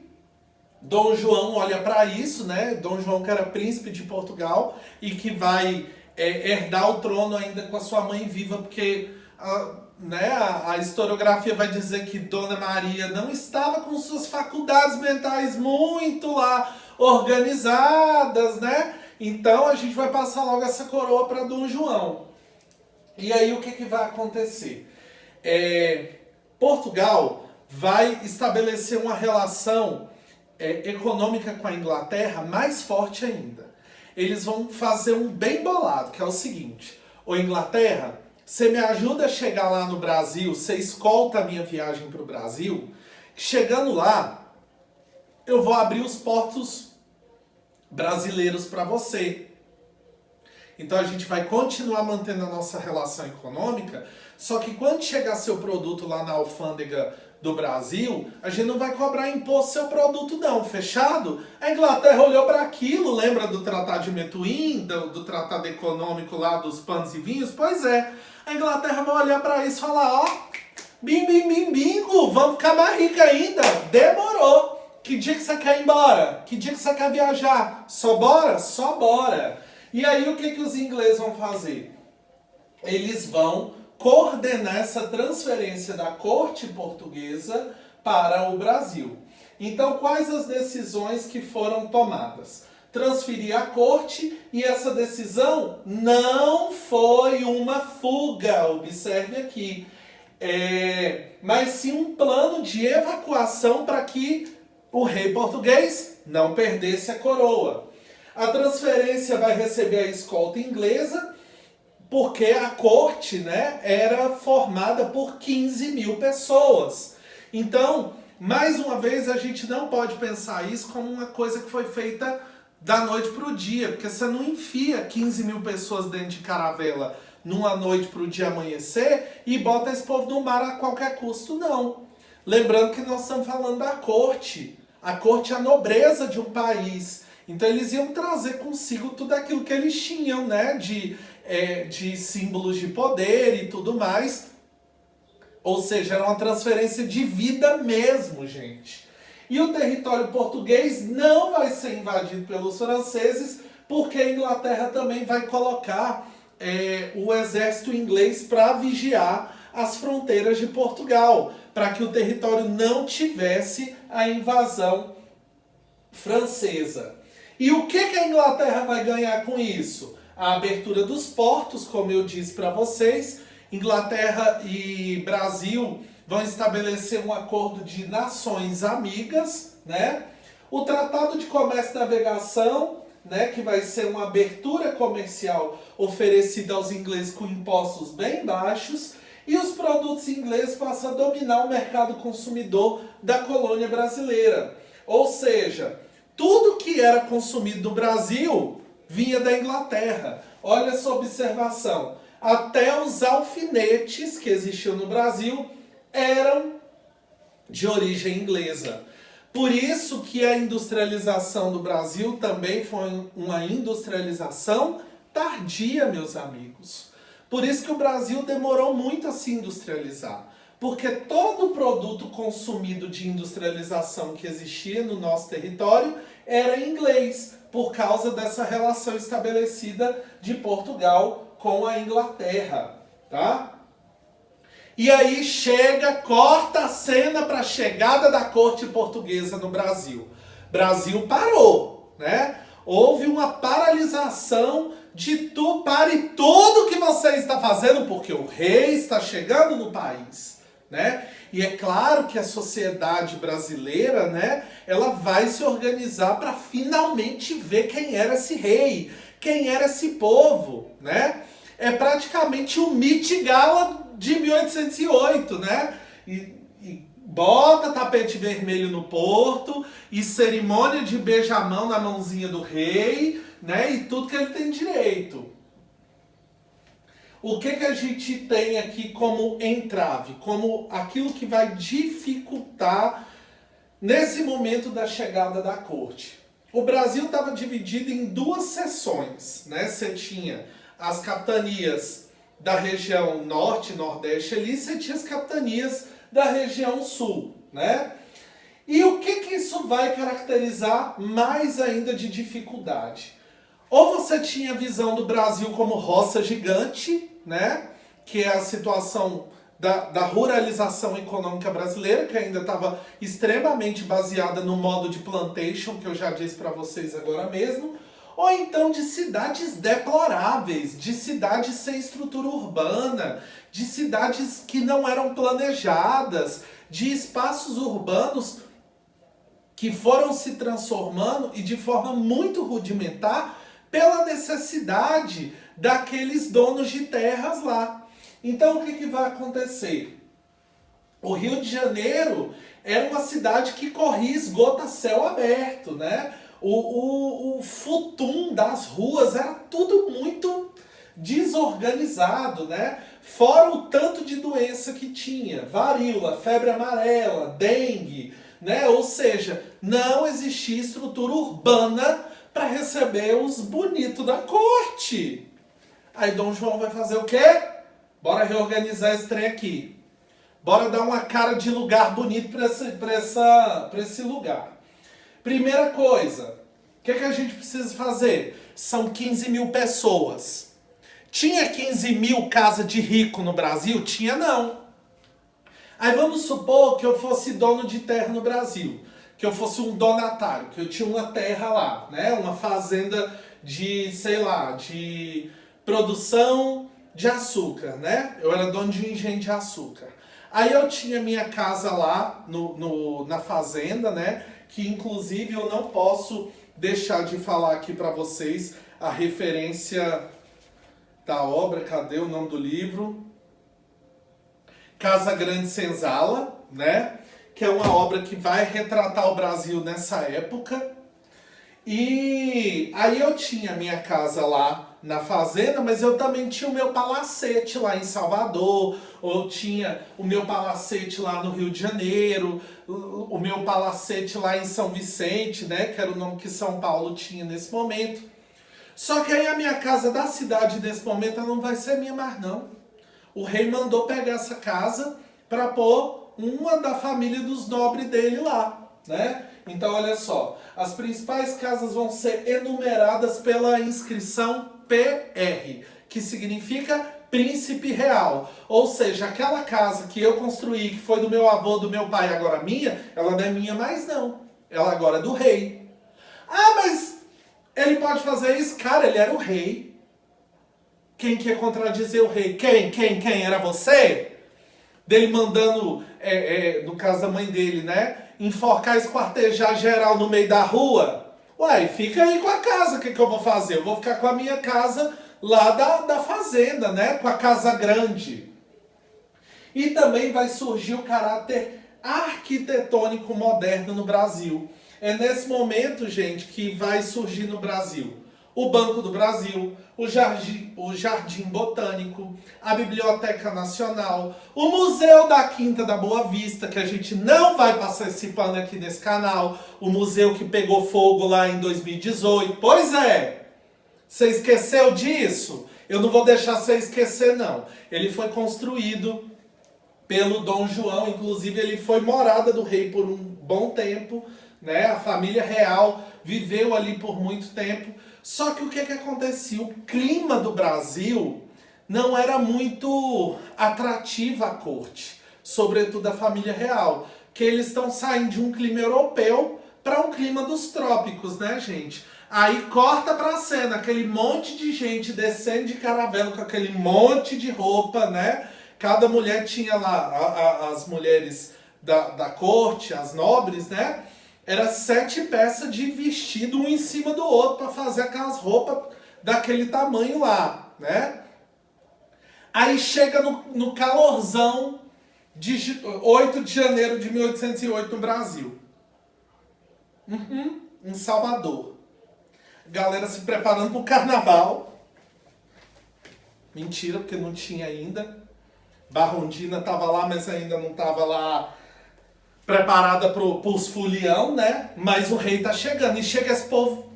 Dom João olha para isso, né? Dom João, que era príncipe de Portugal e que vai herdar o trono ainda com a sua mãe viva, porque a historiografia vai dizer que Dona Maria não estava com suas faculdades mentais muito lá organizadas, né? Então a gente vai passar logo essa coroa para Dom João. E aí o que vai acontecer? Portugal vai estabelecer uma relação econômica com a Inglaterra mais forte ainda. Eles vão fazer um bem bolado, que é o seguinte: ô Inglaterra, você me ajuda a chegar lá no Brasil, você escolta a minha viagem para o Brasil, chegando lá, eu vou abrir os portos brasileiros para você. Então a gente vai continuar mantendo a nossa relação econômica, só que quando chegar seu produto lá na alfândega do Brasil, a gente não vai cobrar imposto seu produto não, fechado? A Inglaterra olhou para aquilo, lembra do Tratado de Metuim, do Tratado Econômico lá dos panos e vinhos? Pois é, a Inglaterra vai olhar para isso e falar, ó, bim, bim, bim, bingo, vamos ficar mais rica ainda, demorou. Que dia que você quer ir embora? Que dia que você quer viajar? Só bora? Só bora. E aí o que os ingleses vão fazer? Eles vão coordenar essa transferência da corte portuguesa para o Brasil. Então, quais as decisões que foram tomadas? Transferir a corte, e essa decisão não foi uma fuga, observe aqui, mas sim um plano de evacuação para que o rei português não perdesse a coroa. A transferência vai receber a escolta inglesa, porque a corte, né, era formada por 15 mil pessoas. Então, mais uma vez, a gente não pode pensar isso como uma coisa que foi feita da noite para o dia, porque você não enfia 15 mil pessoas dentro de caravela numa noite para o dia amanhecer e bota esse povo no mar a qualquer custo, não. Lembrando que nós estamos falando da corte. A corte é a nobreza de um país. Então eles iam trazer consigo tudo aquilo que eles tinham, né, de símbolos de poder e tudo mais. Ou seja, era uma transferência de vida mesmo, gente. E o território português não vai ser invadido pelos franceses, porque a Inglaterra também vai colocar o exército inglês para vigiar as fronteiras de Portugal, para que o território não tivesse a invasão francesa. E o que a Inglaterra vai ganhar com isso? A abertura dos portos, como eu disse para vocês. Inglaterra e Brasil vão estabelecer um acordo de nações amigas, né? O Tratado de Comércio e Navegação, né, que vai ser uma abertura comercial oferecida aos ingleses com impostos bem baixos, e os produtos ingleses passam a dominar o mercado consumidor da colônia brasileira. Ou seja, tudo que era consumido no Brasil vinha da Inglaterra. Olha essa observação. Até os alfinetes que existiam no Brasil eram de origem inglesa. Por isso que a industrialização do Brasil também foi uma industrialização tardia, meus amigos. Por isso que o Brasil demorou muito a se industrializar. Porque todo produto consumido de industrialização que existia no nosso território era inglês, por causa dessa relação estabelecida de Portugal com a Inglaterra, tá? E aí corta a cena para a chegada da corte portuguesa no Brasil. Brasil parou, né? Houve uma paralisação de pare tudo que você está fazendo, porque o rei está chegando no país, né? E é claro que a sociedade brasileira, né, ela vai se organizar para finalmente ver quem era esse rei, quem era esse povo, né? É praticamente o Met Gala de 1808, né? E bota tapete vermelho no porto, e cerimônia de beijamão na mãozinha do rei, né? E tudo que ele tem direito. O que a gente tem aqui como entrave, como aquilo que vai dificultar nesse momento da chegada da corte? O Brasil estava dividido em duas seções, né? Você tinha as capitanias da região norte e nordeste ali, você tinha as capitanias da região sul, né? E o que isso vai caracterizar mais ainda de dificuldade? Ou você tinha a visão do Brasil como roça gigante, né? Que é a situação da ruralização econômica brasileira, que ainda estava extremamente baseada no modo de plantation, que eu já disse para vocês agora mesmo, ou então de cidades deploráveis, de cidades sem estrutura urbana, de cidades que não eram planejadas, de espaços urbanos que foram se transformando e de forma muito rudimentar pela necessidade daqueles donos de terras lá. Então o que vai acontecer? O Rio de Janeiro era uma cidade que corria esgoto a céu aberto, né? O futum das ruas era tudo muito desorganizado, né? Fora o tanto de doença que tinha, varíola, febre amarela, dengue, né? Ou seja, não existia estrutura urbana para receber os bonitos da corte. Aí Dom João vai fazer o quê? Bora reorganizar esse trem aqui. Bora dar uma cara de lugar bonito para esse lugar. Primeira coisa, o que a gente precisa fazer? São 15 mil pessoas. Tinha 15 mil casa de rico no Brasil? Tinha não. Aí vamos supor que eu fosse dono de terra no Brasil. Que eu fosse um donatário, que eu tinha uma terra lá, né? Uma fazenda de, sei lá, de produção de açúcar, né? Eu era dono de um engenho de açúcar. Aí eu tinha minha casa lá na fazenda, né? Que inclusive eu não posso deixar de falar aqui para vocês a referência da obra, cadê o nome do livro? Casa Grande Senzala, né? Que é uma obra que vai retratar o Brasil nessa época. E aí eu tinha minha casa lá na fazenda, mas eu também tinha o meu palacete lá em Salvador, ou tinha o meu palacete lá no Rio de Janeiro, o meu palacete lá em São Vicente, né, que era o nome que São Paulo tinha nesse momento. Só que aí a minha casa da cidade nesse momento ela não vai ser minha mais não. O rei mandou pegar essa casa para pôr uma da família dos nobres dele lá, né? Então olha só, as principais casas vão ser enumeradas pela inscrição PR, que significa príncipe real. Ou seja, aquela casa que eu construí, que foi do meu avô, do meu pai, agora minha, ela não é minha mais não. Ela agora é do rei. Ah, mas ele pode fazer isso? Cara, ele era o rei. Quem quer contradizer o rei? Quem? Era você? Dele mandando, no caso da mãe dele, né? Enforcar, esquartejar geral no meio da rua. Uai, fica aí com a casa, o que eu vou fazer? Eu vou ficar com a minha casa lá da fazenda, né? Com a casa grande. E também vai surgir o caráter arquitetônico moderno no Brasil. É nesse momento, gente, que vai surgir no Brasil o Banco do Brasil, o Jardim Botânico, a Biblioteca Nacional, o Museu da Quinta da Boa Vista, que a gente não vai passar esse pano aqui nesse canal, o museu que pegou fogo lá em 2018. Pois é, você esqueceu disso? Eu não vou deixar você esquecer, não. Ele foi construído pelo Dom João, inclusive ele foi morada do rei por um bom tempo, né? A família real viveu ali por muito tempo. Só que o que acontecia? O clima do Brasil não era muito atrativo à corte, sobretudo a família real, que eles estão saindo de um clima europeu para um clima dos trópicos, né, gente? Aí corta pra cena, aquele monte de gente descendo de caravela com aquele monte de roupa, né? Cada mulher tinha lá, as mulheres da corte, as nobres, né? Era 7 peças de vestido, um em cima do outro, para fazer aquelas roupas daquele tamanho lá, né? Aí chega no calorzão de 8 de janeiro de 1808 no Brasil. Em Salvador. Galera se preparando para o carnaval. Mentira, porque não tinha ainda. Barrondina estava lá, mas ainda não estava lá preparada para os fulião, né? Mas o rei tá chegando. E chega esse povo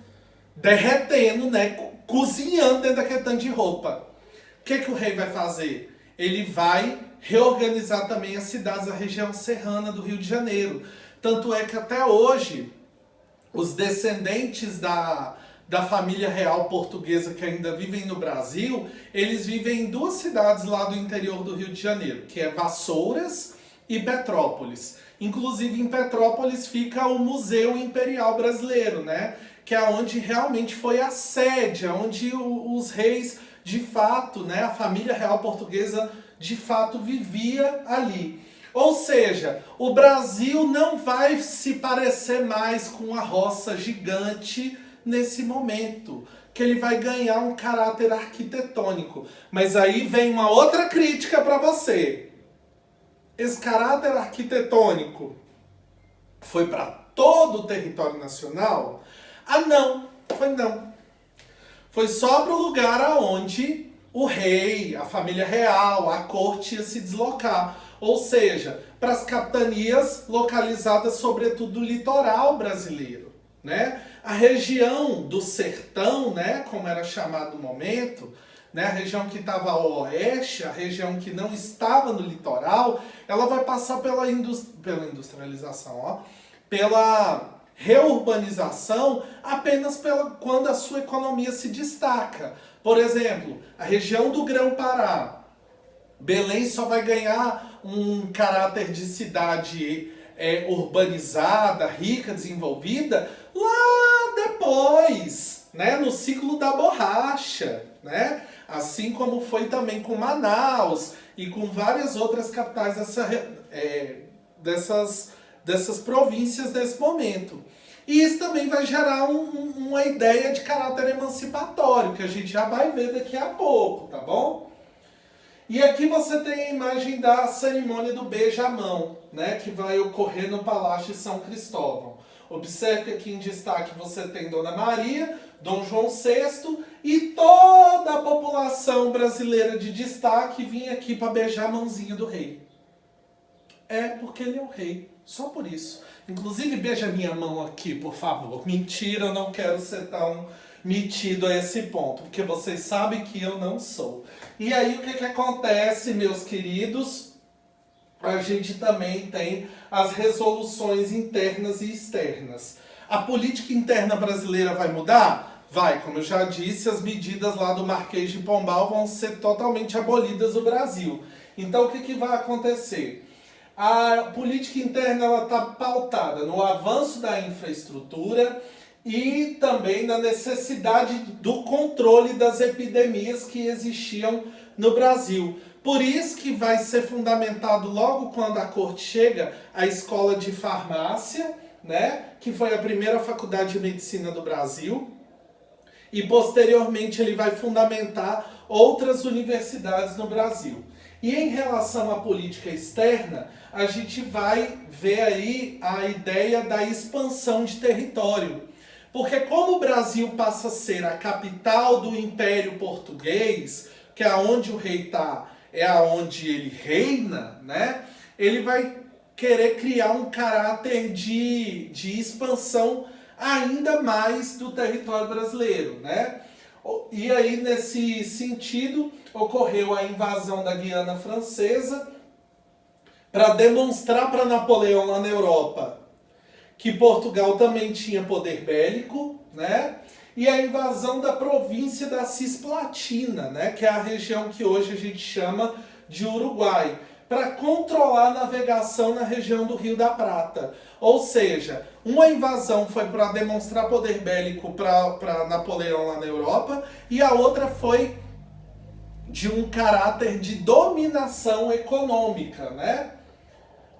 derretendo, né? Cozinhando dentro daquele tanto de roupa. O que o rei vai fazer? Ele vai reorganizar também as cidades da região serrana do Rio de Janeiro. Tanto é que até hoje, os descendentes da da família real portuguesa que ainda vivem no Brasil, eles vivem em duas cidades lá do interior do Rio de Janeiro, que é Vassouras e Petrópolis. Inclusive em Petrópolis fica o Museu Imperial Brasileiro, né? Que é onde realmente foi a sede, onde os reis, de fato, né? A família real portuguesa, de fato, vivia ali. Ou seja, o Brasil não vai se parecer mais com a roça gigante nesse momento, que ele vai ganhar um caráter arquitetônico. Mas aí vem uma outra crítica para você. Esse caráter arquitetônico foi para todo o território nacional? Ah, não. Foi não. Foi só para o lugar aonde o rei, a família real, a corte ia se deslocar. Ou seja, para as capitanias localizadas sobretudo no litoral brasileiro, né? A região do sertão, né, como era chamado no momento, né, a região que estava ao oeste, a região que não estava no litoral, ela vai passar pela industrialização, ó, pela reurbanização apenas quando a sua economia se destaca. Por exemplo, a região do Grão-Pará, Belém só vai ganhar um caráter de cidade urbanizada, rica, desenvolvida, lá depois, né, no ciclo da borracha, né? Assim como foi também com Manaus e com várias outras capitais dessas províncias nesse momento. E isso também vai gerar uma ideia de caráter emancipatório, que a gente já vai ver daqui a pouco, tá bom? E aqui você tem a imagem da cerimônia do beijamão, né, que vai ocorrer no Palácio de São Cristóvão. Observe que aqui em destaque você tem Dona Maria, Dom João VI e toda a população brasileira de destaque vinha aqui para beijar a mãozinha do rei. É porque ele é o rei, só por isso. Inclusive, beija minha mão aqui, por favor. Mentira, eu não quero ser tão metido a esse ponto, porque vocês sabem que eu não sou. E aí, o que acontece, meus queridos? A gente também tem as resoluções internas e externas. A política interna brasileira vai mudar? Vai, como eu já disse, as medidas lá do Marquês de Pombal vão ser totalmente abolidas no Brasil. Então, o que vai acontecer? A política interna está pautada no avanço da infraestrutura e também na necessidade do controle das epidemias que existiam no Brasil. Por isso que vai ser fundamentado logo quando a corte chega a escola de farmácia, né, que foi a primeira faculdade de medicina do Brasil, e posteriormente ele vai fundamentar outras universidades no Brasil. E em relação à política externa, a gente vai ver aí a ideia da expansão de território. Porque como o Brasil passa a ser a capital do Império Português, que é onde o rei está, é aonde ele reina, né? Ele vai querer criar um caráter de expansão ainda mais do território brasileiro, né? E aí, nesse sentido, ocorreu a invasão da Guiana Francesa para demonstrar para Napoleão lá na Europa que Portugal também tinha poder bélico, né? E a invasão da província da Cisplatina, né? Que é a região que hoje a gente chama de Uruguai, para controlar a navegação na região do Rio da Prata. Ou seja, uma invasão foi para demonstrar poder bélico para Napoleão lá na Europa, e a outra foi de um caráter de dominação econômica, né?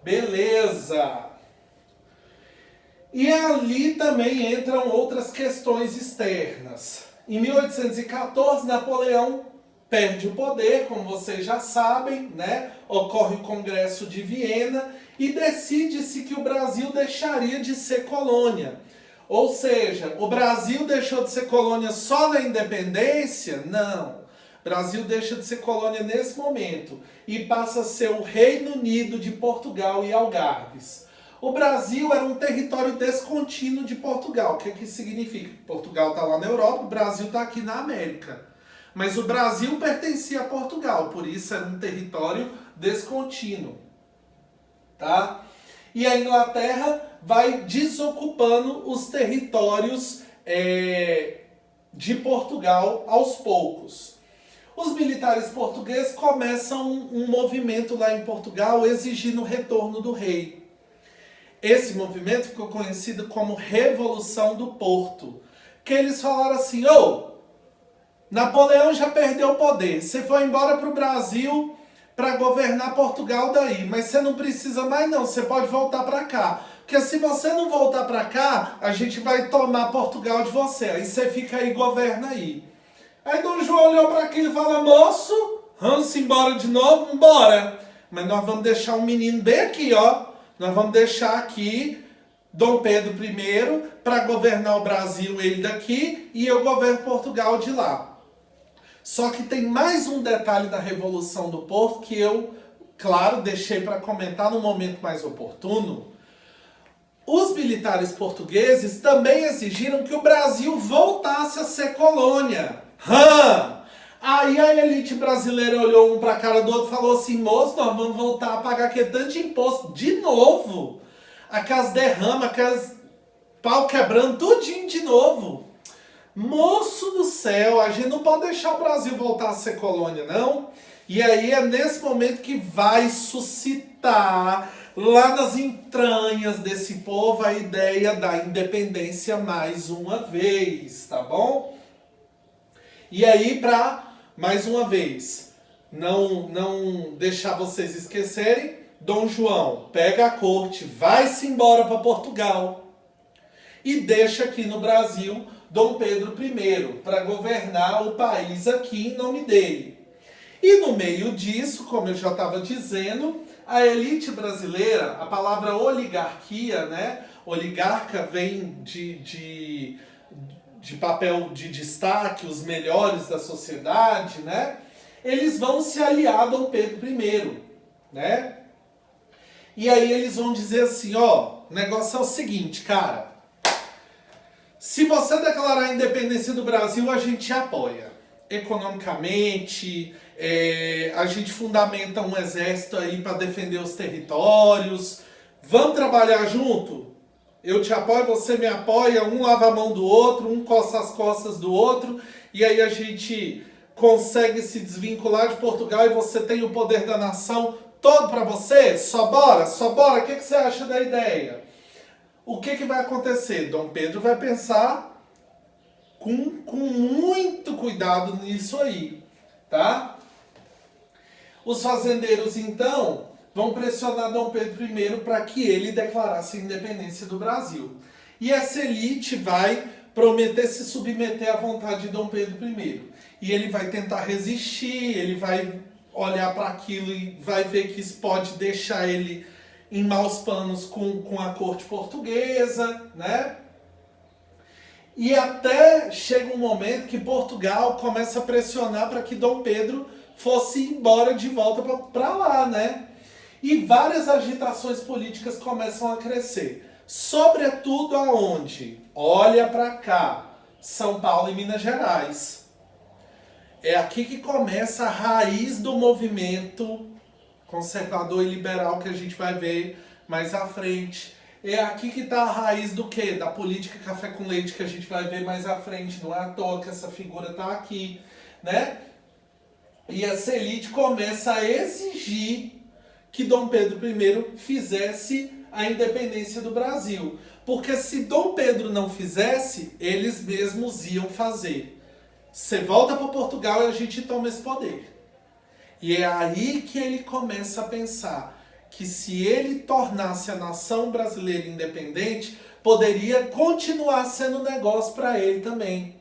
Beleza! E ali também entram outras questões externas. Em 1814, Napoleão perde o poder, como vocês já sabem, né? Ocorre o Congresso de Viena e decide-se que o Brasil deixaria de ser colônia. Ou seja, o Brasil deixou de ser colônia só na independência? Não. O Brasil deixa de ser colônia nesse momento e passa a ser o Reino Unido de Portugal e Algarves. O Brasil era um território descontínuo de Portugal. O que significa? Portugal está lá na Europa, o Brasil está aqui na América. Mas o Brasil pertencia a Portugal, por isso era um território descontínuo. Tá? E a Inglaterra vai desocupando os territórios de Portugal aos poucos. Os militares portugueses começam um movimento lá em Portugal exigindo o retorno do rei. Esse movimento ficou conhecido como Revolução do Porto. Que eles falaram assim, Napoleão já perdeu o poder, você foi embora para o Brasil para governar Portugal daí, mas você não precisa mais não, você pode voltar para cá. Porque se você não voltar para cá, a gente vai tomar Portugal de você, aí você fica aí e governa aí. Aí Dom João olhou para aquilo e falou, moço, vamos embora de novo? Embora. Mas nós vamos deixar um menino bem aqui, Nós vamos deixar aqui Dom Pedro I para governar o Brasil, ele daqui, e eu governo Portugal de lá. Só que tem mais um detalhe da Revolução do Porto que eu, claro, deixei para comentar no momento mais oportuno. Os militares portugueses também exigiram que o Brasil voltasse a ser colônia. Aí a elite brasileira olhou um para a cara do outro e falou assim, moço, nós vamos voltar a pagar aquele tanto de imposto de novo. Aquelas derramas, aquelas pau quebrando, tudinho de novo. Moço do céu, a gente não pode deixar o Brasil voltar a ser colônia, não. E aí é nesse momento que vai suscitar lá nas entranhas desse povo a ideia da independência mais uma vez, tá bom? E aí, mais uma vez, não deixar vocês esquecerem, Dom João pega a corte, vai-se embora para Portugal e deixa aqui no Brasil Dom Pedro I para governar o país aqui em nome dele. E no meio disso, como eu já estava dizendo, a elite brasileira, a palavra oligarquia, né? Oligarca vem de papel de destaque, os melhores da sociedade, né? Eles vão se aliar a Dom Pedro I, né? E aí eles vão dizer assim, o negócio é o seguinte, cara, se você declarar a independência do Brasil, a gente apoia. Economicamente, a gente fundamenta um exército aí para defender os territórios. Vamos trabalhar junto? Eu te apoio, você me apoia, um lava a mão do outro, um coça as costas do outro, e aí a gente consegue se desvincular de Portugal e você tem o poder da nação todo para você? Só bora? O que você acha da ideia? O que vai acontecer? Dom Pedro vai pensar com muito cuidado nisso aí, tá? Os fazendeiros, então, vão pressionar Dom Pedro I para que ele declarasse a independência do Brasil. E essa elite vai prometer se submeter à vontade de Dom Pedro I. E ele vai tentar resistir, ele vai olhar para aquilo e vai ver que isso pode deixar ele em maus panos com a corte portuguesa, né? E até chega um momento que Portugal começa a pressionar para que Dom Pedro fosse embora de volta para lá, né? E várias agitações políticas começam a crescer. Sobretudo aonde? Olha para cá, São Paulo e Minas Gerais. É aqui que começa a raiz do movimento conservador e liberal que a gente vai ver mais à frente. É aqui que está a raiz do quê? Da política café com leite que a gente vai ver mais à frente. Não é à toa que essa figura está aqui, né? E essa elite começa a exigir que Dom Pedro I fizesse a independência do Brasil. Porque se Dom Pedro não fizesse, eles mesmos iam fazer. Você volta para Portugal e a gente toma esse poder. E é aí que ele começa a pensar que se ele tornasse a nação brasileira independente, poderia continuar sendo negócio para ele também.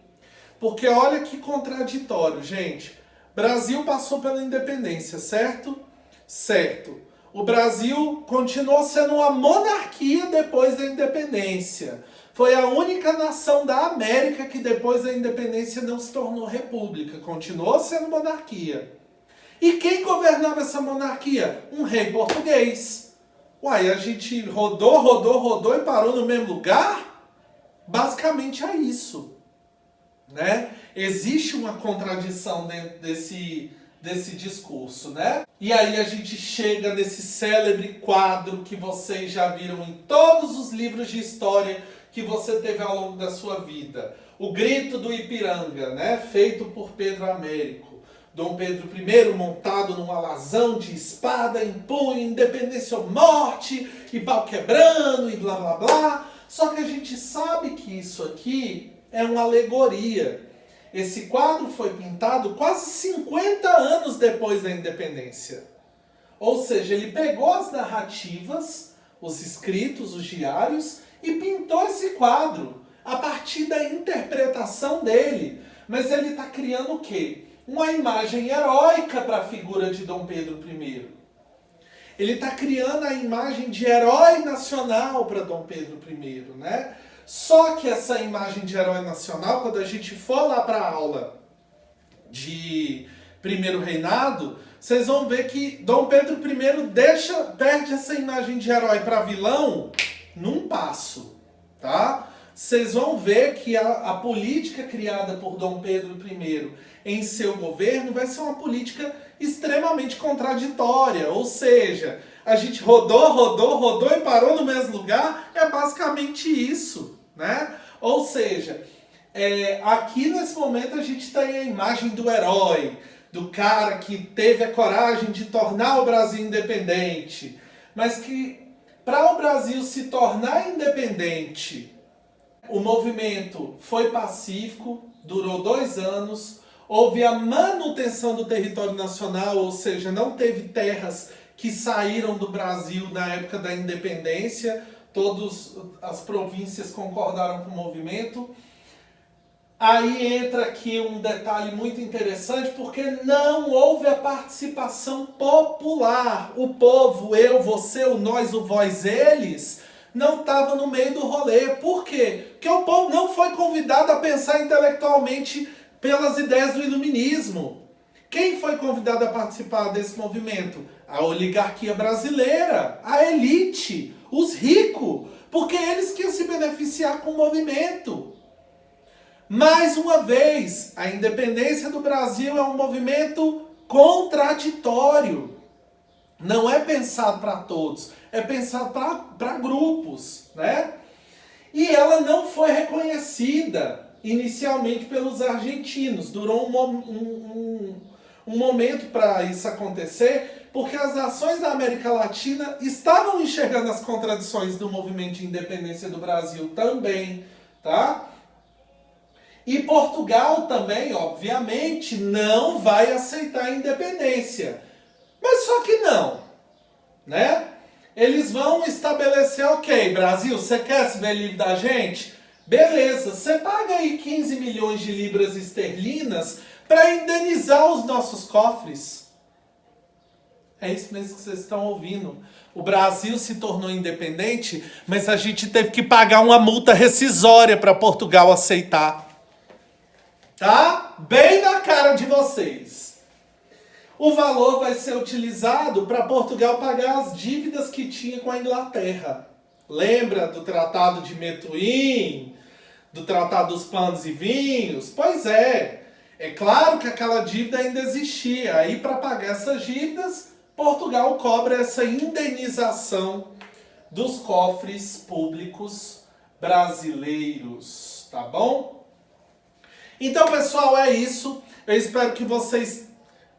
Porque olha que contraditório, gente. Brasil passou pela independência, certo? Certo. O Brasil continuou sendo uma monarquia depois da independência. Foi a única nação da América que depois da independência não se tornou república. Continuou sendo monarquia. E quem governava essa monarquia? Um rei português. Uai, a gente rodou e parou no mesmo lugar? Basicamente é isso, né? Existe uma contradição dentro desse discurso, né? E aí a gente chega nesse célebre quadro que vocês já viram em todos os livros de história que você teve ao longo da sua vida. O Grito do Ipiranga, né? Feito por Pedro Américo. Dom Pedro I montado num alazão de espada, em punho, independência ou morte, e pau quebrando, e blá blá blá. Só que a gente sabe que isso aqui é uma alegoria. Esse quadro foi pintado quase 50 anos depois da independência. Ou seja, ele pegou as narrativas, os escritos, os diários, e pintou esse quadro a partir da interpretação dele. Mas ele está criando o quê? Uma imagem heróica para a figura de Dom Pedro I. Ele está criando a imagem de herói nacional para Dom Pedro I, né? Só que essa imagem de herói nacional, quando a gente for lá para a aula de Primeiro Reinado, vocês vão ver que Dom Pedro I perde essa imagem de herói para vilão num passo, tá? Vocês vão ver que a política criada por Dom Pedro I em seu governo vai ser uma política extremamente contraditória. Ou seja, a gente rodou e parou no mesmo lugar. É basicamente isso, né? Ou seja, aqui nesse momento a gente tem a imagem do herói, do cara que teve a coragem de tornar o Brasil independente. Mas que para o Brasil se tornar independente, o movimento foi pacífico, durou 2 anos, houve a manutenção do território nacional, ou seja, não teve terras que saíram do Brasil na época da independência, todas as províncias concordaram com o movimento. Aí entra aqui um detalhe muito interessante, porque não houve a participação popular. O povo, eu, você, o nós, o vós, eles, não estava no meio do rolê. Por quê? Porque o povo não foi convidado a pensar intelectualmente pelas ideias do iluminismo. Quem foi convidado a participar desse movimento? A oligarquia brasileira, a elite, os ricos, porque eles que iam se beneficiar com o movimento. Mais uma vez, a independência do Brasil é um movimento contraditório. Não é pensado para todos, é pensado para grupos, né? E ela não foi reconhecida inicialmente pelos argentinos. Durou um momento para isso acontecer, porque as nações da América Latina estavam enxergando as contradições do movimento de independência do Brasil também, tá? E Portugal também, obviamente, não vai aceitar a independência. Mas só que não, né? Eles vão estabelecer, ok, Brasil, você quer se ver livre da gente? Beleza, você paga aí 15 milhões de libras esterlinas para indenizar os nossos cofres. É isso mesmo que vocês estão ouvindo. O Brasil se tornou independente, mas a gente teve que pagar uma multa rescisória para Portugal aceitar. Tá? Bem na cara de vocês. O valor vai ser utilizado para Portugal pagar as dívidas que tinha com a Inglaterra. Lembra do Tratado de Methuen? Do Tratado dos Panos e Vinhos? Pois é. É claro que aquela dívida ainda existia. Aí, para pagar essas dívidas, Portugal cobra essa indenização dos cofres públicos brasileiros. Tá bom? Então, pessoal, é isso. Eu espero que vocês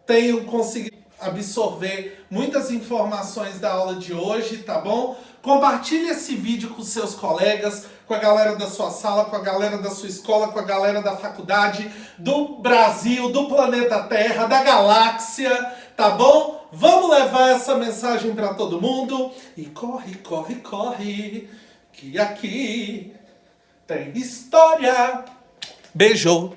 tenham conseguido absorver muitas informações da aula de hoje, tá bom? Compartilhe esse vídeo com seus colegas, com a galera da sua sala, com a galera da sua escola, com a galera da faculdade, do Brasil, do planeta Terra, da galáxia, tá bom? Vamos levar essa mensagem para todo mundo. E corre, corre, corre, que aqui tem história. Beijo!